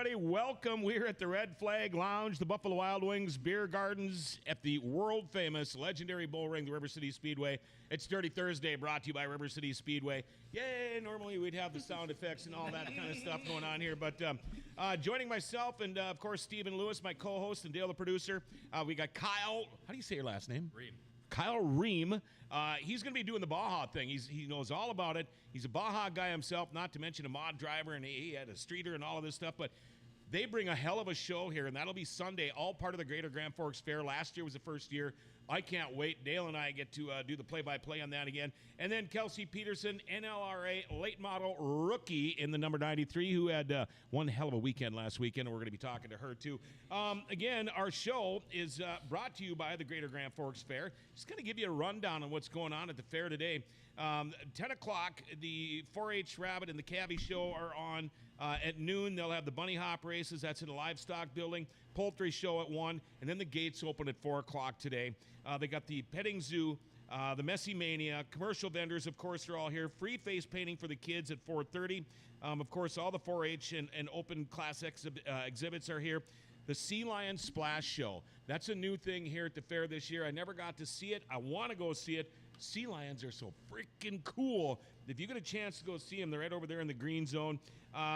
everybody. Welcome. We're at the Red Flag Lounge, the Buffalo Wild Wings Beer Gardens at the world-famous legendary bull ring, the River Cities Speedway. It's Dirty Thursday, brought to you by River Cities Speedway. Yay! Normally we'd have the sound effects and all that kind of stuff going on here, but joining myself and, of course, Stephen Lewis, my co-host, and Dale, the producer, we got Kyle. How do you say your last name? Rehm. Kyle Rehm. He's going to be doing the Baja thing. He knows all about it. He's a Baja guy himself, not to mention a mod driver, and he had a streeter and all of this stuff. But they bring a hell of a show here, and that'll be Sunday, all part of the Greater Grand Forks Fair. Last year was the first year. I can't wait. Dale and I get to do the play-by-play on that again. And then Kelsi Pederson, NLRA Late Model rookie in the number 93, who had one hell of a weekend last weekend, and we're going to be talking to her too. Again, our show is brought to you by the Greater Grand Forks Fair. Just going to give you a rundown on what's going on at the fair today. 10 o'clock, the 4-H Rabbit and the Cabbie Show are on. At noon, they'll have the bunny hop races. That's in the livestock building. Poultry show at 1, and then the gates open at 4 o'clock today. They got the petting zoo, the Messy Mania, commercial vendors, of course, are all here. Free face painting for the kids at 4:30. Of course, all the 4-H and open class exhibits are here. The Sea Lion Splash Show. That's a new thing here at the fair this year. I never got to see it. I want to go see it. Sea lions are so freaking cool. If you get a chance to go see them, they're right over there in the green zone.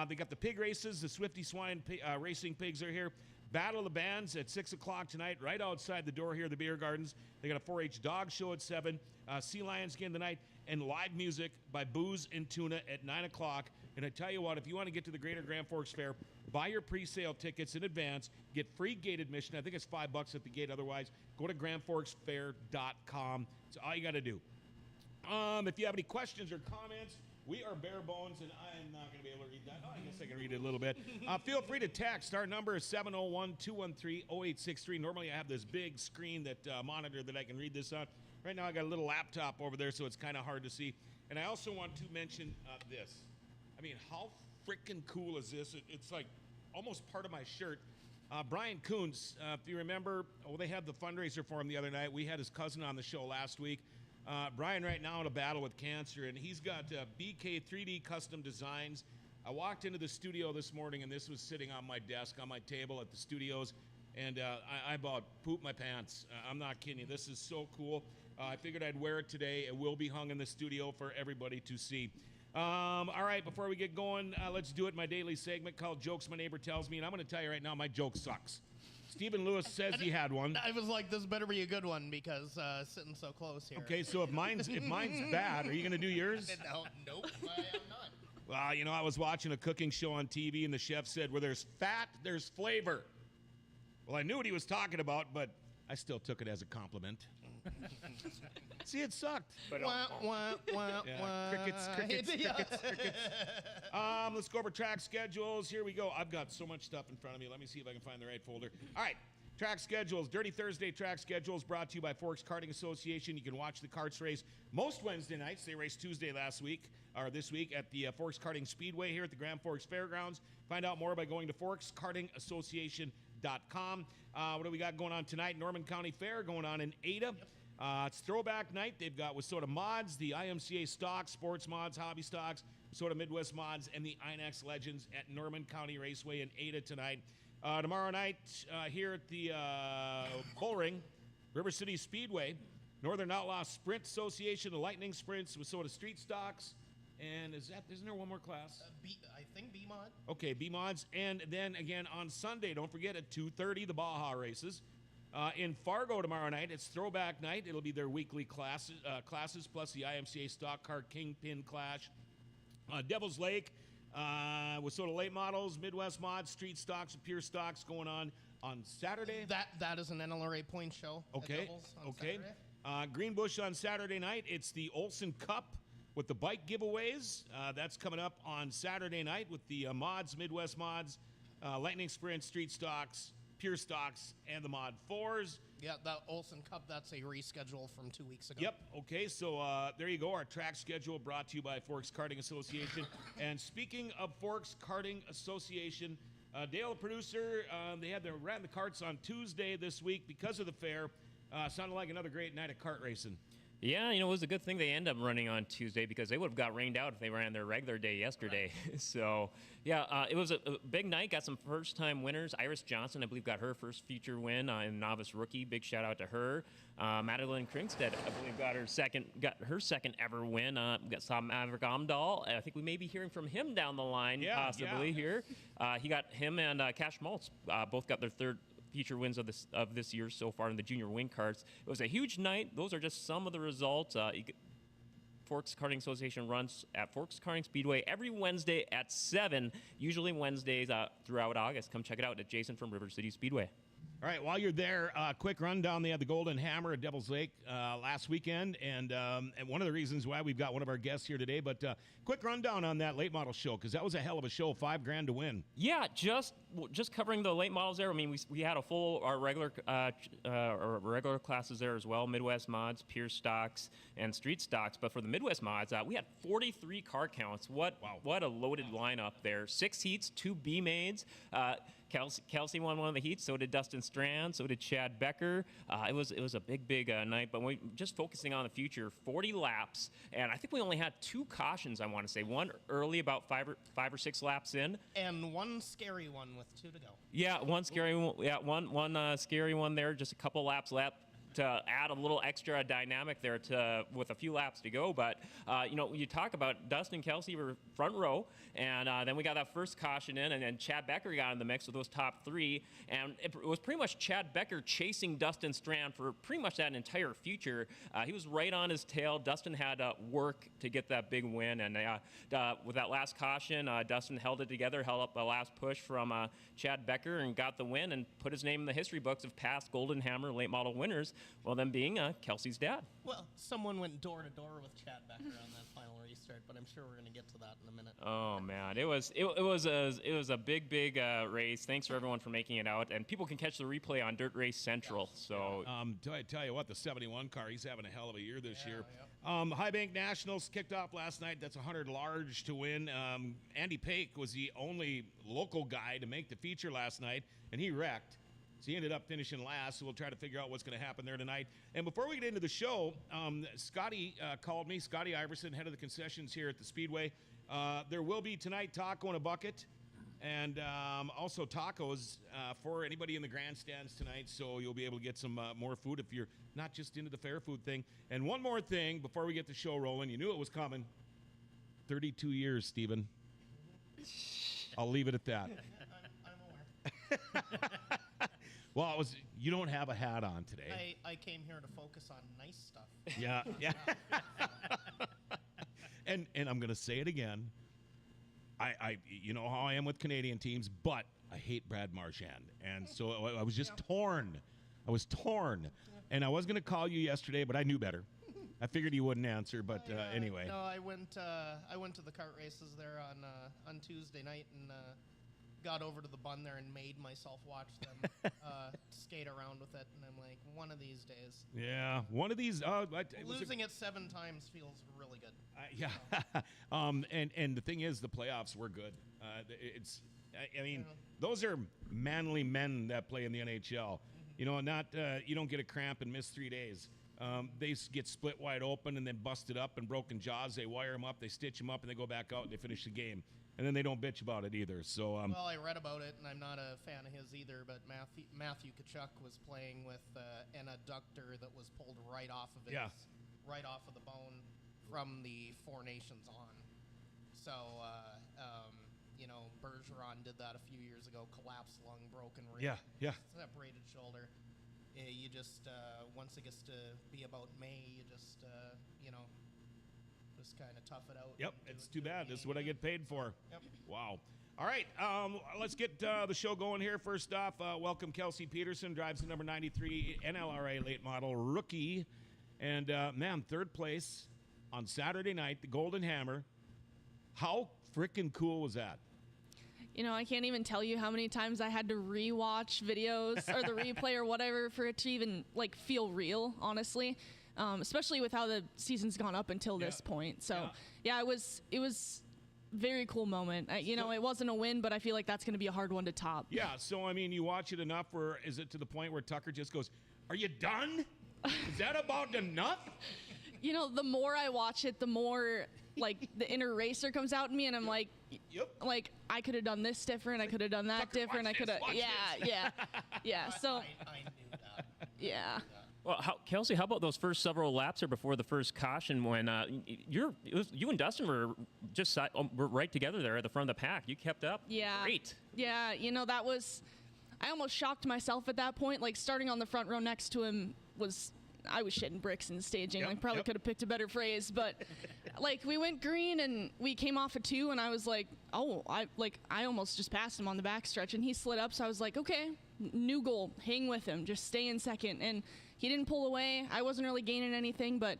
They got the pig races. The Swifty Swine racing pigs are here. Battle of the Bands at 6 o'clock tonight, right outside the door here at the Beer Gardens. They got a 4-H dog show at 7. Sea Lions game tonight, and live music by Booze and Tuna at 9 o'clock. And I tell you what, if you want to get to the Greater Grand Forks Fair, buy your pre-sale tickets in advance. Get free gate admission. I think it's $5 at the gate. Otherwise, go to grandforksfair.com. That's all you got to do. If you have any questions or comments, we are bare bones, and I am not going to be able to read that. Oh, I guess I can read it a little bit. Feel free to text. Our number is 701-213-0863. Normally, I have this big screen that monitor that I can read this on. Right now, I got a little laptop over there, so it's kind of hard to see. And I also want to mention this. I mean, how freaking cool is this? It's like almost part of my shirt. Brian Kuntz, if you remember, they had the fundraiser for him the other night. We had his cousin on the show last week. Brian right now in a battle with cancer, and he's got BK 3D Custom Designs. I walked into the studio this morning, and this was sitting on my desk, on my table at the studios, and I about pooped my pants. I'm not kidding you. This is so cool. I figured I'd wear it today. It will be hung in the studio for everybody to see. All right, before we get going, let's do it. My daily segment called Jokes My Neighbor Tells Me, and I'm going to tell you right now, my joke sucks. Stephen Lewis says he had one. I was like, this better be a good one because sitting so close here. Okay, so if mine's bad, are you going to do yours? Nope, I am not. Well, you know, I was watching a cooking show on TV, and the chef said, where there's fat, there's flavor. Well, I knew what he was talking about, but I still took it as a compliment. See, it sucked. But crickets. Let's go over track schedules. Here we go. I've got so much stuff in front of me. Let me see if I can find the right folder. All right. Track schedules. Dirty Thursday track schedules brought to you by Forks Karting Association. You can watch the karts race most Wednesday nights. They raced Tuesday this week at the Forks Karting Speedway here at the Grand Forks Fairgrounds. Find out more by going to forkskartingassociation.com. What do we got going on tonight? Norman County Fair going on in Ada. Yep. It's throwback night. They've got Wissota Mods, the IMCA Stocks, Sports Mods, Hobby Stocks, Wissota Midwest Mods, and the INX Legends at Norman County Raceway in Ada tonight. Tomorrow night here at the Bull Ring, River Cities Speedway, Northern Outlaw Sprint Association, the Lightning Sprints, Wissota Street Stocks, and isn't there one more class? I think B-Mod. Okay, B-Mods. And then again on Sunday, don't forget at 2:30, the Baja races. In Fargo tomorrow night, it's throwback night. It'll be their weekly classes plus the IMCA Stock Car Kingpin Clash. Devil's Lake, Wissota Late Models, Midwest Mods, Street Stocks, and Pure Stocks going on Saturday. That is an NLRA point show. Okay. Greenbush on Saturday night. It's the Olson Cup with the bike giveaways. That's coming up on Saturday night with the Mods, Midwest Mods, Lightning Sprint, Street Stocks, Pure Stocks, and the Mod 4s. Yeah, that Olson Cup, that's a reschedule from 2 weeks ago. Yep, okay, so there you go. Our track schedule brought to you by Forks Karting Association. And speaking of Forks Karting Association, Dale, the producer, they ran the karts on Tuesday this week because of the fair. Sounded like another great night of kart racing. Yeah, it was a good thing they ended up running on Tuesday because they would have got rained out if they ran their regular day yesterday. So, yeah, it was a big night. Got some first-time winners. Iris Johnson, I believe, got her first feature win in novice rookie. Big shout-out to her. Madeline Krinkstead, I believe, got her second ever win. Saw Maverick Amdahl. I think we may be hearing from him down the line, possibly here. He got him and Cash Maltz both got their third feature wins of this year so far in the junior wing carts. It was a huge night. Those are just some of the results. Forks Karting Association runs at Forks Karting Speedway every Wednesday at 7, usually Wednesdays throughout August. Come check it out at Jason from River Cities Speedway. All right, while you're there, quick rundown. They had the Golden Hammer at Devil's Lake last weekend, and one of the reasons why we've got one of our guests here today. But quick rundown on that late model show, because that was a hell of a show, $5,000 to win. Yeah, just covering the late models there. I mean, we had a full our regular classes there as well: Midwest mods, pure stocks, and street stocks. But for the Midwest mods, we had 43 car counts. What a loaded lineup there! 6 heats, 2 B maids. Kelsi won one of the heats. So did Dustin Strand. So did Chad Becker. It was a big night. But we just focusing on the future. 40 laps, and I think we only had 2 cautions. I want to say one early, about five or six laps in, and one scary one with 2 to go. Yeah, one scary one. Yeah, one scary one there. Just a couple laps left to add a little extra dynamic there with a few laps to go. But you talk about Dustin and Kelsi were front row, and then we got that first caution in, and then Chad Becker got in the mix with those top 3, and it was pretty much Chad Becker chasing Dustin Strand for pretty much that entire future. He was right on his tail. Dustin had to work to get that big win, and with that last caution, Dustin held it together, held up a last push from Chad Becker, and got the win and put his name in the history books of past Golden Hammer late model winners. Well, them being Kelsi's dad. Well, someone went door to door with Chad Becker on that final restart, but I'm sure we're going to get to that in a minute. Oh man, it was a big race. Thanks for everyone for making it out, and people can catch the replay on Dirt Race Central. So, tell you what, the 71 car, he's having a hell of a year this year. High Bank Nationals kicked off last night. That's 100 large to win. Andy Pake was the only local guy to make the feature last night, and he wrecked. So he ended up finishing last, so we'll try to figure out what's going to happen there tonight. And before we get into the show, Scotty called me, Scotty Iverson, head of the concessions here at the Speedway. There will be tonight taco in a bucket, and also tacos for anybody in the grandstands tonight, so you'll be able to get some more food if you're not just into the fair food thing. And one more thing before we get the show rolling. You knew it was coming. 32 years, Stephen. I'll leave it at that. I'm aware. Well, you don't have a hat on today. I came here to focus on nice stuff. Yeah. and I'm going to say it again. I you know how I am with Canadian teams, but I hate Brad Marchand. And so I was just torn. I was torn. And I was going to call you yesterday, but I knew better. I figured you wouldn't answer, but anyway. No, I went to the kart races there on Tuesday night and got over to the bun there and made myself watch them skate around with it, and I'm like, one of these days. Yeah, one of these. Losing it 7 times feels really good. Yeah, and the thing is, the playoffs were good. I mean, those are manly men that play in the NHL. You know, not you don't get a cramp and miss 3 days. They get split wide open and then busted up and broken jaws. They wire them up, they stitch them up, and they go back out and they finish the game. And then they don't bitch about it either. So well, I read about it, and I'm not a fan of his either. But Matthew Tkachuk was playing with an adductor that was pulled right off of right off of the bone from the Four Nations on. So Bergeron did that a few years ago. Collapsed lung, broken rib, separated shoulder. You just once it gets to be about May, you just just kind of tough it out. Yep, it's too bad. This is what I get paid for. Yep. Wow. All right, let's get the show going here. First off, welcome Kelsi Pederson, drives the number 93 NLRA Late Model rookie. And, man, 3rd place on Saturday night, the Golden Hammer. How freaking cool was that? You know, I can't even tell you how many times I had to rewatch videos or the replay or whatever for it to even, feel real, honestly. Especially with how the season's gone up until this point. So, it was very cool moment. It wasn't a win, but I feel like that's going to be a hard one to top. Yeah, so, I mean, you watch it enough where is it to the point where Tucker just goes, "Are you done? Is that about enough?" You know, the more I watch it, the more like the inner racer comes out in me, and I'm like, like I could have done this different. I could have done that Tucker, different. I could have, yeah. So, I knew that. yeah. Well, Kelsi, how about those first several laps or before the first caution when you and Dustin were just were right together there at the front of the pack? You kept up. Yeah. Great. Yeah. You know, that was. I almost shocked myself at that point. Like starting on the front row next to him I was shitting bricks in staging. I probably could have picked a better phrase, but like we went green and we came off a 2 and I was like, oh, I almost just passed him on the backstretch and he slid up. So I was like, okay, new goal, hang with him, just stay in second. And he didn't pull away. I wasn't really gaining anything, but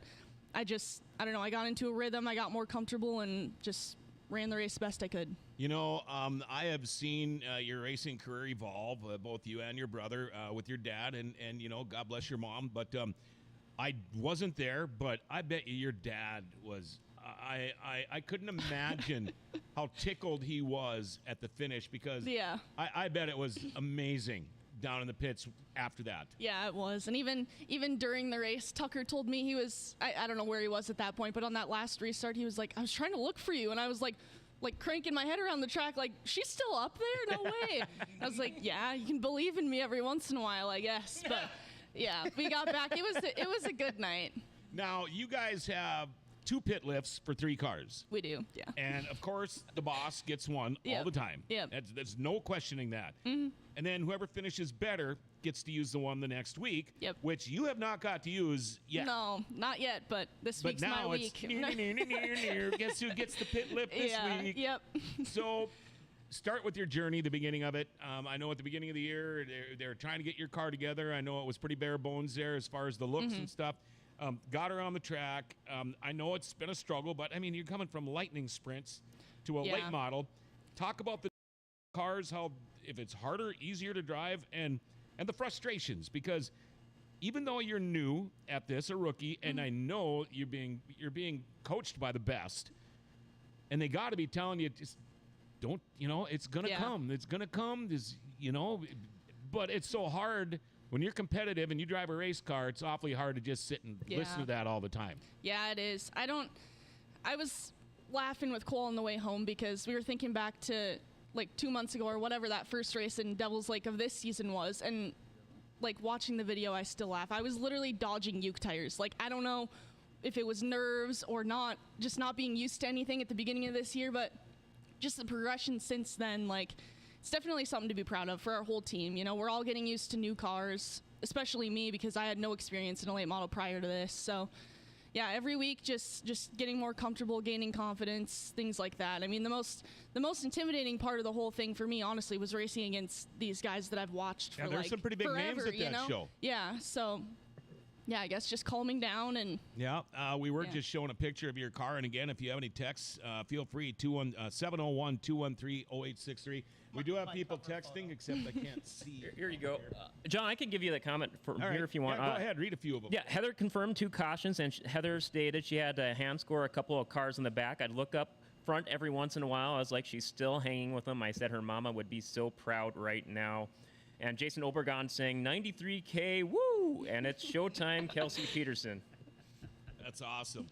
I don't know. I got into a rhythm. I got more comfortable and just ran the race best I could. You know, I have seen your racing career evolve, both you and your brother, with your dad, and you know, God bless your mom. But I wasn't there, but I bet you your dad was. I couldn't imagine how tickled he was at the finish because I bet it was amazing down in the pits after that. Yeah, it was. And even during the race, Tucker told me he was, I don't know where he was at that point, but on that last restart, he was like, I was trying to look for you. And I was like cranking my head around the track, like, she's still up there? No way. I was like, yeah, you can believe in me every once in a while, I guess. But yeah, we got back. It was a good night. Now, you guys have 2 pit lifts for 3 cars. We do, yeah. And of course, the boss gets one all the time. Yeah. There's no questioning that. Mm-hmm. And then whoever finishes better gets to use the one the next week, which you have not got to use yet. No, not yet, but this week's my week. Guess who gets the pit lift this week? Yep. So start with your journey, the beginning of it. I know at the beginning of the year, they're trying to get your car together. I know it was pretty bare bones there as far as the looks and stuff. Got her on the track. I know it's been a struggle, but I mean, you're coming from lightning sprints to a late model. Talk about the cars, how if it's harder, easier to drive, and the frustrations, because even though you're new at this, a rookie, and I know you're being coached by the best, and they got to be telling you, just don't, you know, it's gonna come. It's gonna come. This, you know, but it's so hard. When you're competitive and you drive a race car, it's awfully hard to just sit and listen to that all the time. Yeah, it is. I was laughing with Cole on the way home because we were thinking back to like 2 months ago or whatever that first race in Devil's Lake of this season was. And like watching the video, I still laugh. I was literally dodging Uke tires. Like, I don't know if it was nerves or not, just not being used to anything at the beginning of this year, but just the progression since then, like, it's definitely something to be proud of for our whole team. You know, we're all getting used to new cars, especially me because I had no experience in a late model prior to this. So, yeah, every week just getting more comfortable, gaining confidence, things like that. I mean, the most intimidating part of the whole thing for me, honestly, was racing against these guys that I've watched for there's some pretty big forever, names at that show. Yeah, so yeah, I guess just calming down and we were just showing a picture of your car, and again, if you have any texts, feel free 701-213-0863. We do have people texting, except I can't see. Here you go. John, I can give you the comment from here if you want. Yeah, go ahead, read a few of them. Yeah, Heather confirmed 2 cautions, and Heather stated she had to hand score a couple of cars in the back. I'd look up front every once in a while. I was like, she's still hanging with them. I said her mama would be so proud right now. And Jason Obergon saying 93K, woo! And it's showtime, Kelsi Pederson. That's awesome.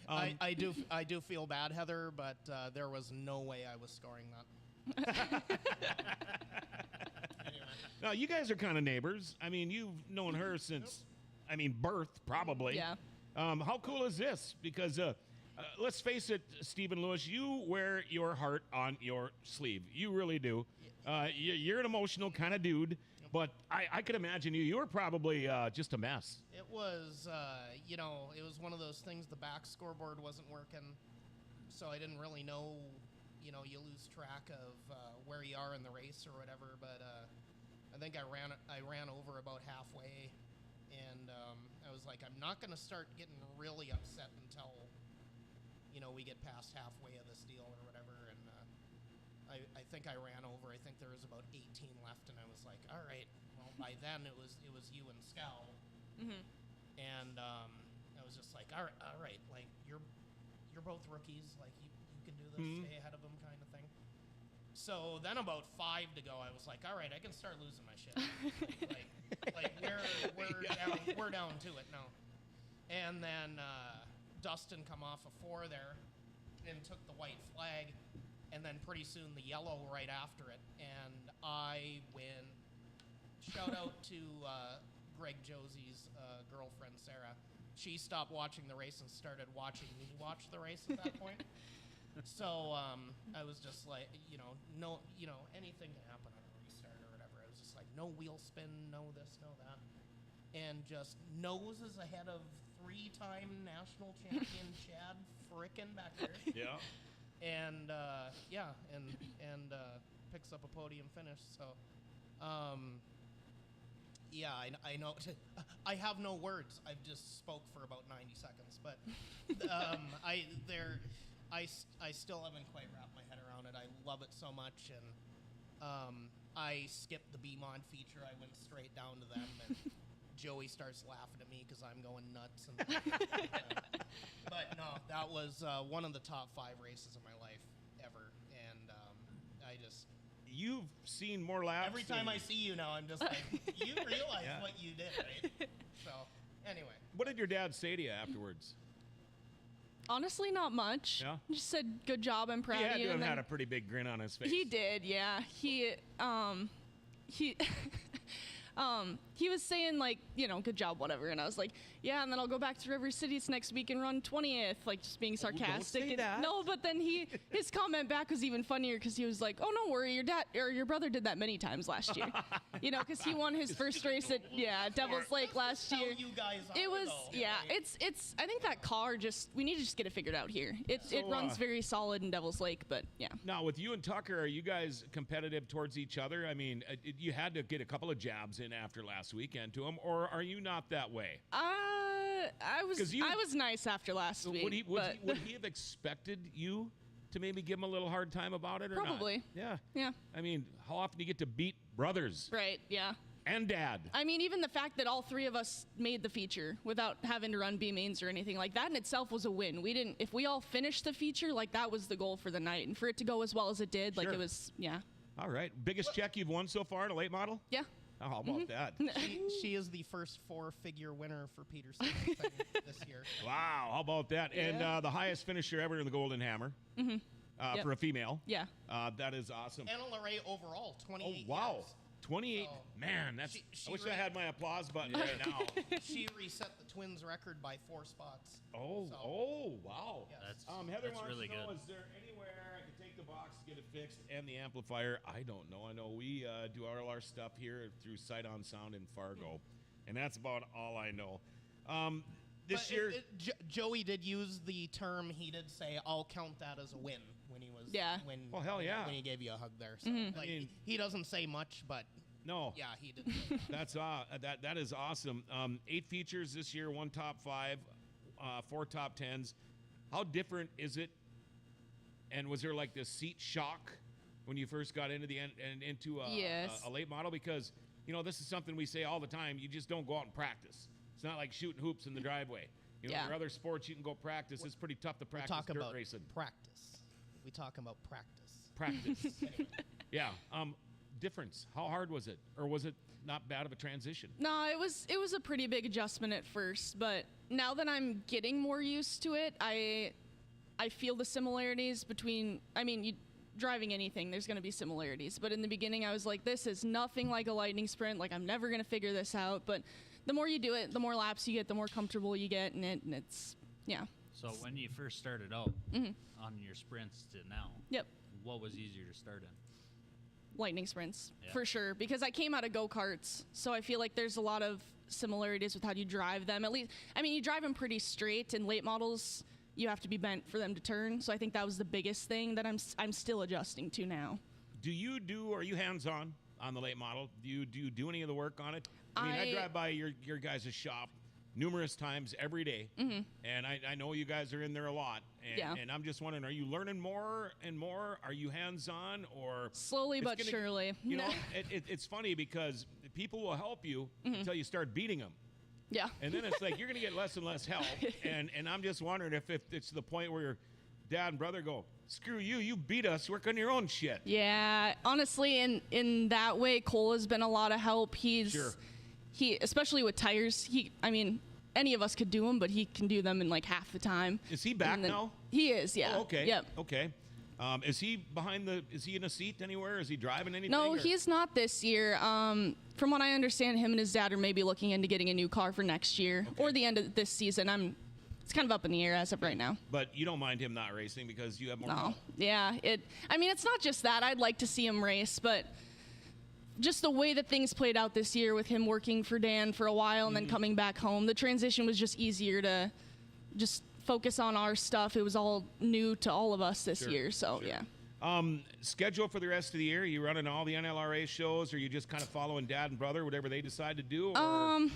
I do feel bad, Heather, but there was no way I was scoring that. Now, you guys are kind of neighbors. I mean, you've known her since, birth, probably. Yeah. How cool is this? Because let's face it, Stephen Lewis, you wear your heart on your sleeve. You really do. You're an emotional kind of dude, but I could imagine you were probably just a mess. It was, it was one of those things, the back scoreboard wasn't working, so I didn't really know, you lose track of where you are in the race or whatever, but I think I ran over about halfway, and I was like, I'm not going to start getting really upset until, we get past halfway of this deal or whatever, and I think I ran over. I think there was about 18 left, and I was like, all right. Well, by then it was you and Scal, and I was just like, all right, like you're both rookies, like you can do this, stay ahead of them, kind of thing. So then about 5 to go, I was like, all right, I can start losing my shit. like we're down to it now. And then Dustin come off of 4 there and took the white flag, and then pretty soon the yellow right after it, and I win. Shout out to Greg Josie's girlfriend, Sarah. She stopped watching the race and started watching me watch the race at that point. So I was just like, no, anything can happen on a restart or whatever. I was just like, no wheel spin, no this, no that. And just noses ahead of 3-time national champion Chad Frickin back there. Yeah. And and picks up a podium finish. So, yeah, I know. I have no words. I've just spoke for about 90 seconds, but I still haven't quite wrapped my head around it. I love it so much, and I skipped the B-Mod feature. I went straight down to them, and Joey starts laughing at me because I'm going nuts. But no, that was one of the top 5 races of my life ever, and I just... You've seen more laps. Every time I see you now, I'm just like, you realize what you did, right? So, anyway. What did your dad say to you afterwards? Honestly, not much. Yeah? Just said, good job, I'm proud He of had you. to have and had then a pretty big grin on his face. he did, yeah. He he was saying, like, good job, whatever. And I was like, yeah, and then I'll go back to River Cities next week and run 20th, like, just being sarcastic. say that. No, but then his comment back was even funnier because he was like, oh, don't worry, your brother did that many times last year. Because he won his first race at, Devil's Lake last year. You guys It was, right? it's, I think that car we need to just get it figured out here. It runs very solid in Devil's Lake, but yeah. Now, with you and Tucker, are you guys competitive towards each other? I mean, you had to get a couple of jabs in after last weekend to him, or are you not that way? I was nice after last week. Would he have expected you to maybe give him a little hard time about it or Probably. not? Yeah. I mean, how often do you get to beat brothers? Right, yeah. And dad. I mean, even the fact that all 3 of us made the feature without having to run B mains or anything like that in itself was a win. If we all finished the feature, like, that was the goal for the night. And for it to go as well as it did, like, Sure. it was, yeah. All right. Biggest check you've won so far in a late model? Yeah. Oh, how about that? She is the first 4-figure winner for Pederson this year. Wow, how about that? Yeah. And the highest finisher ever in the Golden Hammer Yep. for a female. Yeah. That is awesome. NLRA overall, 28 Oh, wow. years. 28. So, Man, that's. she I wish I had my applause button right now. She reset the Twins record by 4 spots. Oh, So, wow. yes. Heather That's wants really to know, good. is there anywhere I could take the box, get it fixed, and the amplifier? I don't know. I know we do all our stuff here through Sight on Sound in Fargo, and that's about all I know. This But year... Joey did use the term, he did say, I'll count that as a win when he was... Yeah. Well, hell yeah. When he gave you a hug there. So, like, I mean- he doesn't say much, but No. yeah, he did say that. That's that is awesome. 8 features this year, 1 top 5, 4 top 10s. How different is it? And was there like this seat shock when you first got into into Yes. a late model? Because this is something we say all the time. You just don't go out and practice. It's not like shooting hoops in the driveway. Yeah. There are other sports you can go practice. It's pretty tough to We practice talk dirt about racing. practice. We talk about practice. Practice. Yeah. Difference. How hard was it, or was it not bad of a transition? No, it was a pretty big adjustment at first, but now that I'm getting more used to it, I feel the similarities between. I mean, you driving anything, there's going to be similarities. But in the beginning, I was like, this is nothing like a lightning sprint. Like, I'm never going to figure this out. But the more you do it, the more laps you get, the more comfortable you get, and it's yeah. So when you first started out on your sprints to now, Yep. what was easier to start in? Lightning sprints, Yeah. for sure, because I came out of go-karts, so I feel like there's a lot of similarities with how you drive them. At least, I mean, you drive them pretty straight. In late models, you have to be bent for them to turn, so I think that was the biggest thing that I'm still adjusting to now. Are you hands-on on the late model? Do you do any of the work on it? I mean, I drive by your guys' shop numerous times every day, and I know you guys are in there a lot. And, Yeah. and I'm just wondering, are you learning more and more? Are you hands-on, or Slowly it's but gonna- surely. You know, it's funny because people will help you until you start beating them. Yeah. And then it's like you're going to get less and less help. And I'm just wondering if it's to the point where your dad and brother go, screw you, you beat us, work on your own shit. Yeah, honestly, in that way, Cole has been a lot of help. Sure. He, especially with tires, any of us could do them, but he can do them in like half the time. Is he back now? He is, yeah. Oh, okay. Yep. Okay. Is he is he in a seat anywhere? Is he driving anything? No, he's not this year. From what I understand, him and his dad are maybe looking into getting a new car for next year or the end of this season. It's kind of up in the air as of right now. But you don't mind him not racing because you have more. No. Yeah. I mean, it's not just that. I'd like to see him race, but just the way that things played out this year with him working for Dan for a while and then coming back home, the transition was just easier to just focus on our stuff. It was all new to all of us this year, so yeah. Schedule for the rest of the year? You running all the NLRA shows, or you just kind of following Dad and Brother, whatever they decide to do? Or?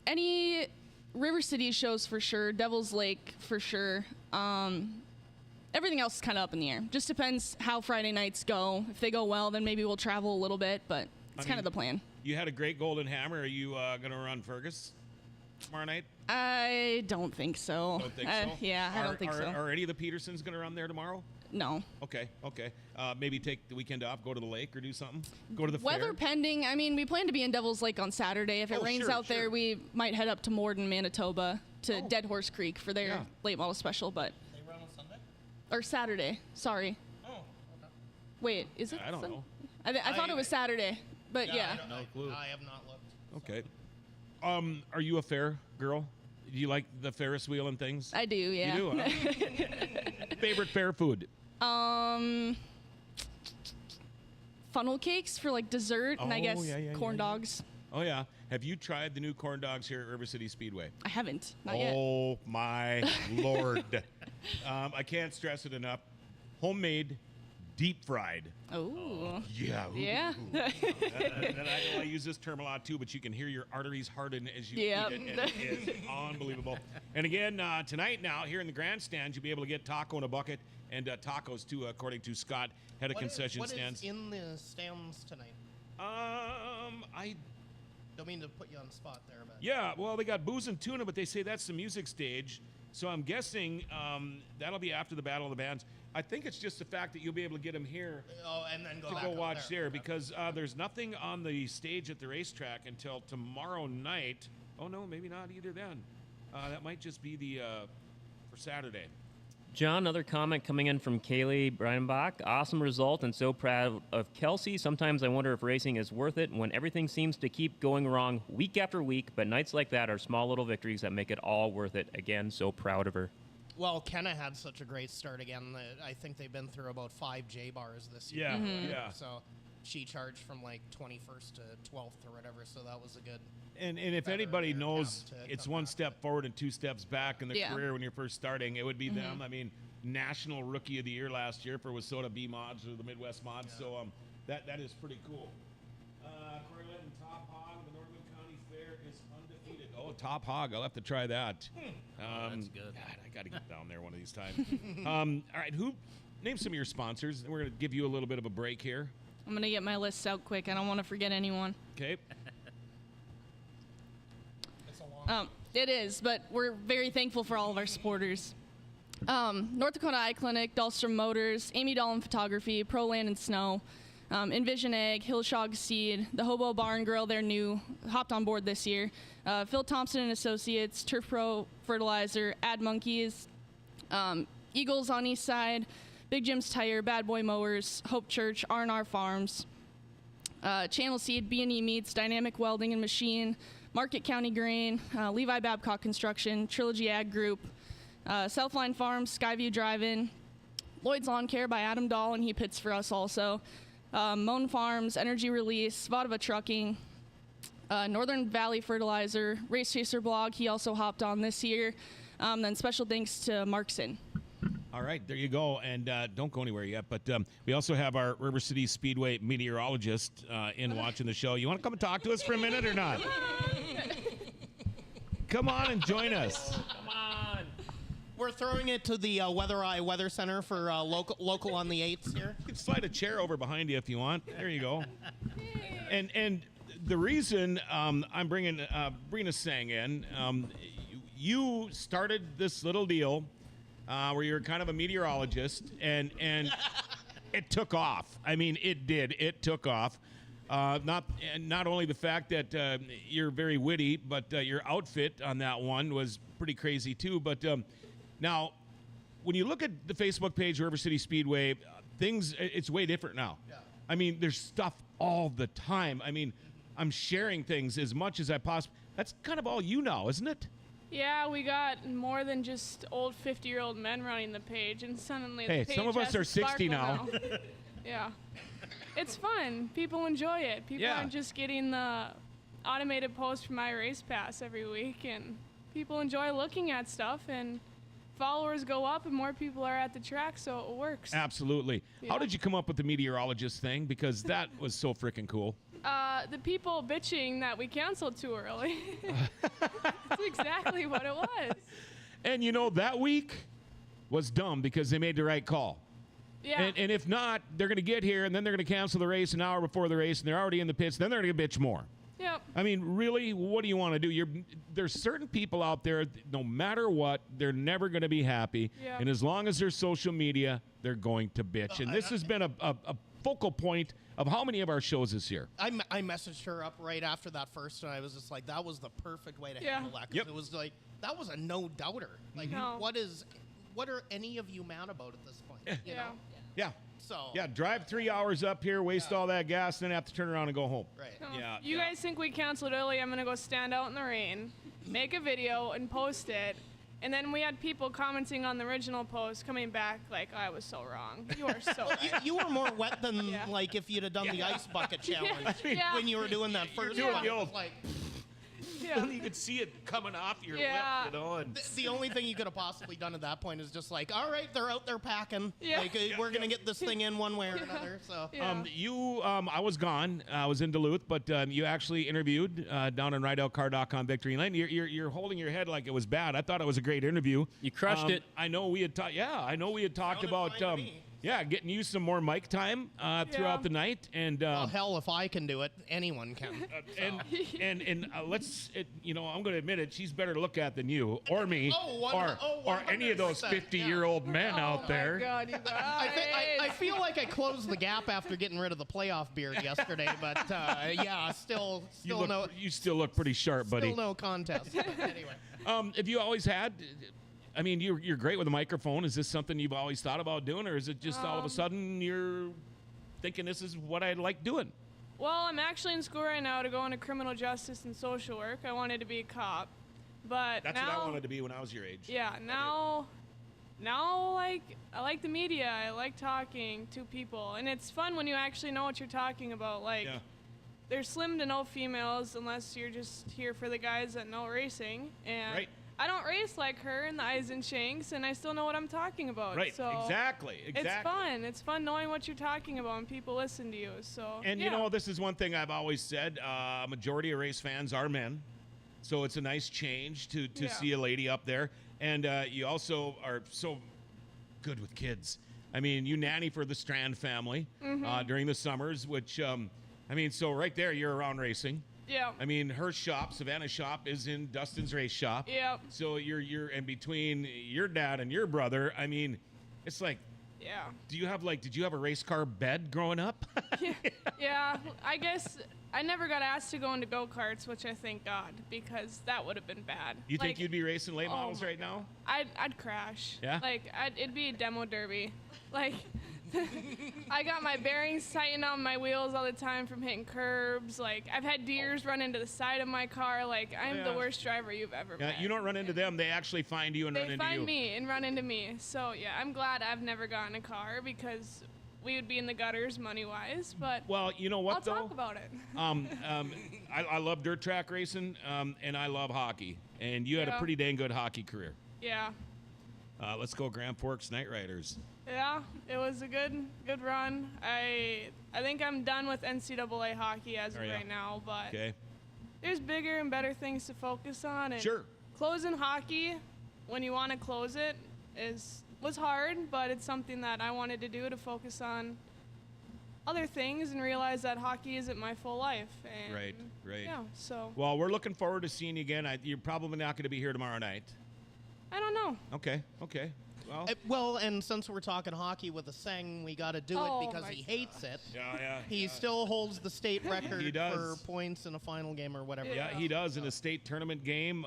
Any River Cities shows for sure, Devil's Lake for sure. Everything else is kind of up in the air. Just depends how Friday nights go. If they go well, then maybe we'll travel a little bit, but it's kind of the plan. You had a great Golden Hammer. Are you going to run Fergus tomorrow night? I don't think so. Don't think so? Yeah, I don't think so. Are any of the Pedersons going to run there tomorrow? No. Okay. Maybe take the weekend off, go to the lake or do something? Go to the Weather fair? Pending. I mean, we plan to be in Devil's Lake on Saturday. If it rains out there, we might head up to Morden, Manitoba, to Dead Horse Creek for their late model special. But They run on Sunday? Or Saturday. Sorry. Oh, okay. Wait, is it? I don't know. I thought it was Saturday, but yeah. No clue. I have not looked. Okay. Are you a fair girl? Do you like the Ferris wheel and things? I do, yeah. You do, huh? Favorite fair food? Funnel cakes for like dessert, and I guess corn dogs. Oh, yeah. Have you tried the new corn dogs here at River Cities Speedway? I haven't. Not yet. Oh, my Lord. I can't stress it enough. Homemade, deep fried. Oh. Yeah. Yeah. I use this term a lot, too, but you can hear your arteries harden as you eat it, and it is unbelievable. And again, tonight now, here in the grandstand, you'll be able to get taco in a bucket and tacos, too, according to Scott, head of concession stands. What is in the stands tonight? I don't mean to put you on the spot there, but yeah, well, they got booze and tuna, but they say that's the music stage. So I'm guessing that'll be after the Battle of the Bands. I think it's just the fact that you'll be able to get them here and then to go watch there because there's nothing on the stage at the racetrack until tomorrow night. Oh, no, maybe not either then. That might just be the for Saturday. John, another comment coming in from Kaylee Breinbach. Awesome result and so proud of Kelsi. Sometimes I wonder if racing is worth it when everything seems to keep going wrong week after week, but nights like that are small little victories that make it all worth it. Again, so proud of her. Well, Kenna had such a great start again. I think they've been through about 5 J bars this year. Yeah, yeah. So she charged from like 21st to 12th or whatever, so that was a good. And if anybody knows it's come one back. step forward and 2 steps back in their career when you're first starting, it would be them. I mean, National Rookie of the Year last year for Wissota B Mods or the Midwest Mods. So that is pretty cool. Corlett and Top Hog, the Northern County Fair is undefeated. Oh, Top Hog, I'll have to try that. That's good. God, I got to get down there one of these times. All right, name some of your sponsors. We're going to give you a little bit of a break here. I'm going to get my list out quick. I don't want to forget anyone. Okay. It is, but we're very thankful for all of our supporters. North Dakota Eye Clinic, Dahlstrom Motors, Amy Dolan Photography, Pro Land and Snow, Envision Egg, Hillshog Seed, the Hobo Bar and Grill, they're new, hopped on board this year, Phil Thompson and Associates, Turf Pro Fertilizer, Ad Monkeys, Eagles on East Side, Big Jim's Tire, Bad Boy Mowers, Hope Church, R&R Farms, Channel Seed, B&E Meats, Dynamic Welding and Machine, Market County Grain, Levi Babcock Construction, Trilogy Ag Group, Southline Farms, Skyview Drive-In, Lloyd's Lawn Care by Adam Dahl, and he pits for us also, Moan Farms, Energy Release, Vodava Trucking, Northern Valley Fertilizer, Race Chaser Blog, he also hopped on this year, then special thanks to Markson. All right, there you go. And don't go anywhere yet. But we also have our River Cities Speedway meteorologist in watching the show. You want to come and talk to us for a minute or not? Come on and join us. Come on. We're throwing it to the Weather Eye Weather Center for local on the 8th here. You can slide a chair over behind you if you want. There you go. And the reason I'm bringing Brina Sang in, you started this little deal where you're kind of a meteorologist, and it took off. I mean, it did. It took off. Not only the fact that you're very witty, but your outfit on that one was pretty crazy too. But now, when you look at the Facebook page, River Cities Speedway, it's way different now. Yeah. I mean, there's stuff all the time. I mean, I'm sharing things as much as I possibly. That's kind of all you now, isn't it? Yeah, we got more than just old 50-year-old men running the page, and suddenly the page some of us has are a 60 now. Yeah. It's fun. People enjoy it. People aren't just getting the automated post from my race pass every week, and people enjoy looking at stuff, and followers go up and more people are at the track, so it works. Absolutely. Yeah. How did you come up with the meteorologist thing? Because that was so freaking cool. The people bitching that we canceled too early. That's exactly what it was. And that week was dumb because they made the right call. Yeah. And if not, they're going to get here and then they're going to cancel the race an hour before the race, and they're already in the pits. Then they're going to bitch more. Yep. I mean, really, what do you want to do? There's certain people out there, no matter what, they're never going to be happy. Yep. And as long as there's social media, they're going to bitch. And this has been a focal point of how many of our shows this year. I messaged her up right after that first, and I was just like, that was the perfect way to handle that. 'Cause it was like, that was a no-doubter. Like, what are any of you mad about at this point? You know? Yeah. So. Yeah, drive 3 hours up here, waste all that gas, and then have to turn around and go home. Right. No, Yeah. You guys think we canceled early? I'm going to go stand out in the rain, make a video, and post it. And then we had people commenting on the original post coming back like, I was so wrong. You are so right. You were more wet than like if you'd have done the ice bucket challenge when you were doing that first doing one. the old- Like, You could see it coming off your lip, And the only thing you could have possibly done at that point is just like, all right, they're out there packing. Yeah. Like, we're going to get this thing in one way or another. So. Yeah. I was gone. I was in Duluth, but you actually interviewed down on RideOutCar.com Victory Lane. You're holding your head like it was bad. I thought it was a great interview. You crushed it. I know we had talked. Yeah, I know we had talked Sounded about. fine to me. Getting you some more mic time throughout the night, and Well, hell, if I can do it, anyone can. let's. I'm going to admit it. She's better to look at than you or me or any of those 50-year-old men out there. Oh, my God, you guys. I feel like I closed the gap after getting rid of the playoff beard yesterday, but still You still look pretty sharp, buddy. Still no contest. But anyway. Have you always had? I mean, you're great with a microphone. Is this something you've always thought about doing, or is it just all of a sudden you're thinking this is what I like doing? Well, I'm actually in school right now to go into criminal justice and social work. I wanted to be a cop, but That's what I wanted to be when I was your age. Yeah, now like I like the media. I like talking to people, and it's fun when you actually know what you're talking about. Like, there's slim to no females unless you're just here for the guys that know racing, and Right. I don't race like her in the eyes and shanks, and I still know what I'm talking about. Right, so exactly. It's fun. It's fun knowing what you're talking about, and people listen to you. So. And this is one thing I've always said. A majority of race fans are men, so it's a nice change to see a lady up there. And you also are so good with kids. I mean, you nanny for the Strand family during the summers, which so right there you're around racing. Yeah. I mean, her shop, Savannah's shop, is in Dustin's race shop. Yep. So you're in between your dad and your brother. I mean, it's like, did you have a race car bed growing up? Yeah. I guess I never got asked to go into go-karts, which I thank God, because that would have been bad. You think you'd be racing late models right now? I'd crash. Yeah? It'd be a demo derby. Like, I got my bearings tightened on my wheels all the time from hitting curbs. Like, I've had deers run into the side of my car. Like, I'm the worst driver you've ever met. You don't run into them. They actually find you and run into you. They find me and run into me. So, yeah, I'm glad I've never gotten a car because we would be in the gutters money-wise. But well, you know what, I'll talk about it. I love dirt track racing, and I love hockey. And you had a pretty dang good hockey career. Yeah. Let's go Grand Forks Night Riders. Yeah, it was a good run. I think I'm done with NCAA hockey as of right now, but there's bigger and better things to focus on. And closing hockey when you want to close it was hard, but it's something that I wanted to do to focus on other things and realize that hockey isn't my full life. And right. Yeah, so. Well, we're looking forward to seeing you again. You're probably not going to be here tomorrow night. I don't know. Okay. Well, and since we're talking hockey with a Seng, we got to do it because he hates it. He still holds the state record for points in a final game or whatever. Yeah, he does in a state tournament game.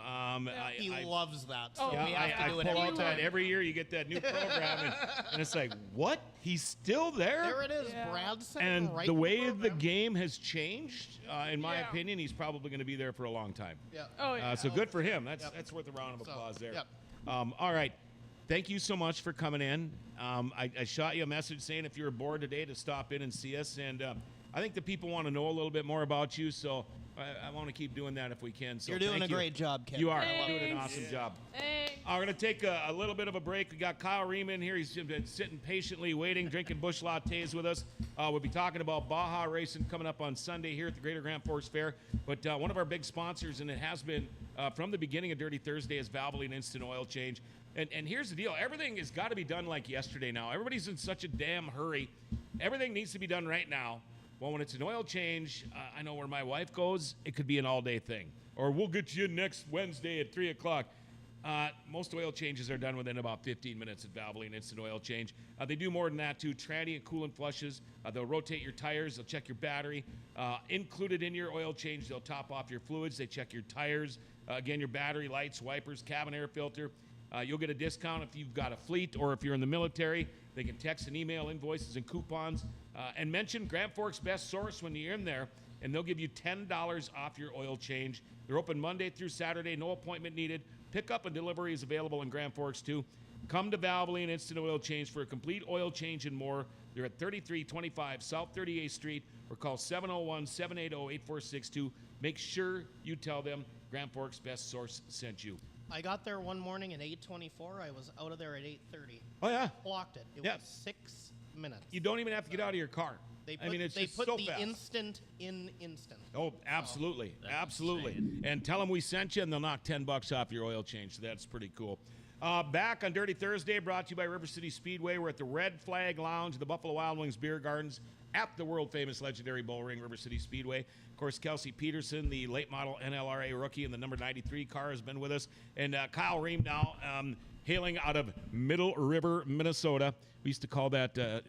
He loves that. So we have to do it every time. Every year you get that new program, and it's like, what? He's still there? There it is, Brad Seng. And the way the game has changed, in my opinion, he's probably going to be there for a long time. Yeah. So good for him. That's worth a round of applause there. All right. Thank you so much for coming in. I shot you a message saying if you were bored today to stop in and see us. And I think the people want to know a little bit more about you. So I want to keep doing that if we can. So you're doing a great job, Ken. You are doing an awesome job. We're going to take a little bit of a break. We got Kyle Rehm in here. He's been sitting patiently waiting, drinking Busch lattes with us. We'll be talking about Baja racing coming up on Sunday here at the Greater Grand Forks Fair. But one of our big sponsors, and it has been from the beginning of Dirty Thursday, is Valvoline Instant Oil Change. And here's the deal. Everything has got to be done like yesterday now. Everybody's in such a damn hurry. Everything needs to be done right now. Well, when it's an oil change, I know where my wife goes, it could be an all-day thing. Or we'll get you next Wednesday at 3 o'clock. Most oil changes are done within about 15 minutes at Valvoline Instant Oil Change. They do more than that, too. Transient coolant flushes. They'll rotate your tires. They'll check your battery. Included in your oil change, they'll top off your fluids. They check your tires. Again, your battery, lights, wipers, cabin air filter. You'll get a discount if you've got a fleet or if you're in the military. They can text and email invoices and coupons. And mention Grand Forks Best Source when you're in there, and they'll give you $10 off your oil change. They're open Monday through Saturday, no appointment needed. Pickup and delivery is available in Grand Forks, too. Come to Valvoline Instant Oil Change for a complete oil change and more. They're at 3325 South 38th Street, or call 701-780-8462. Make sure you tell them Grand Forks Best Source sent you. I got there one morning at 8:24. I was out of there at 8:30. Oh, yeah? Clocked it. It was 6 minutes. You don't even have to get out of your car. They put, it's they just put so the fast. instant in instant. Oh, absolutely. Absolutely. And tell them we sent you, and they'll knock $10 off your oil change. So that's pretty cool. Back on Dirty Thursday, brought to you by River Cities Speedway. We're at the Red Flag Lounge, the Buffalo Wild Wings Beer Gardens, at the world-famous legendary bull ring, River Cities Speedway. Of course, Kelsi Pederson, the late model NLRA rookie in the number 93 car, has been with us. And Kyle Rehm now, hailing out of Middle River, Minnesota. We used to call that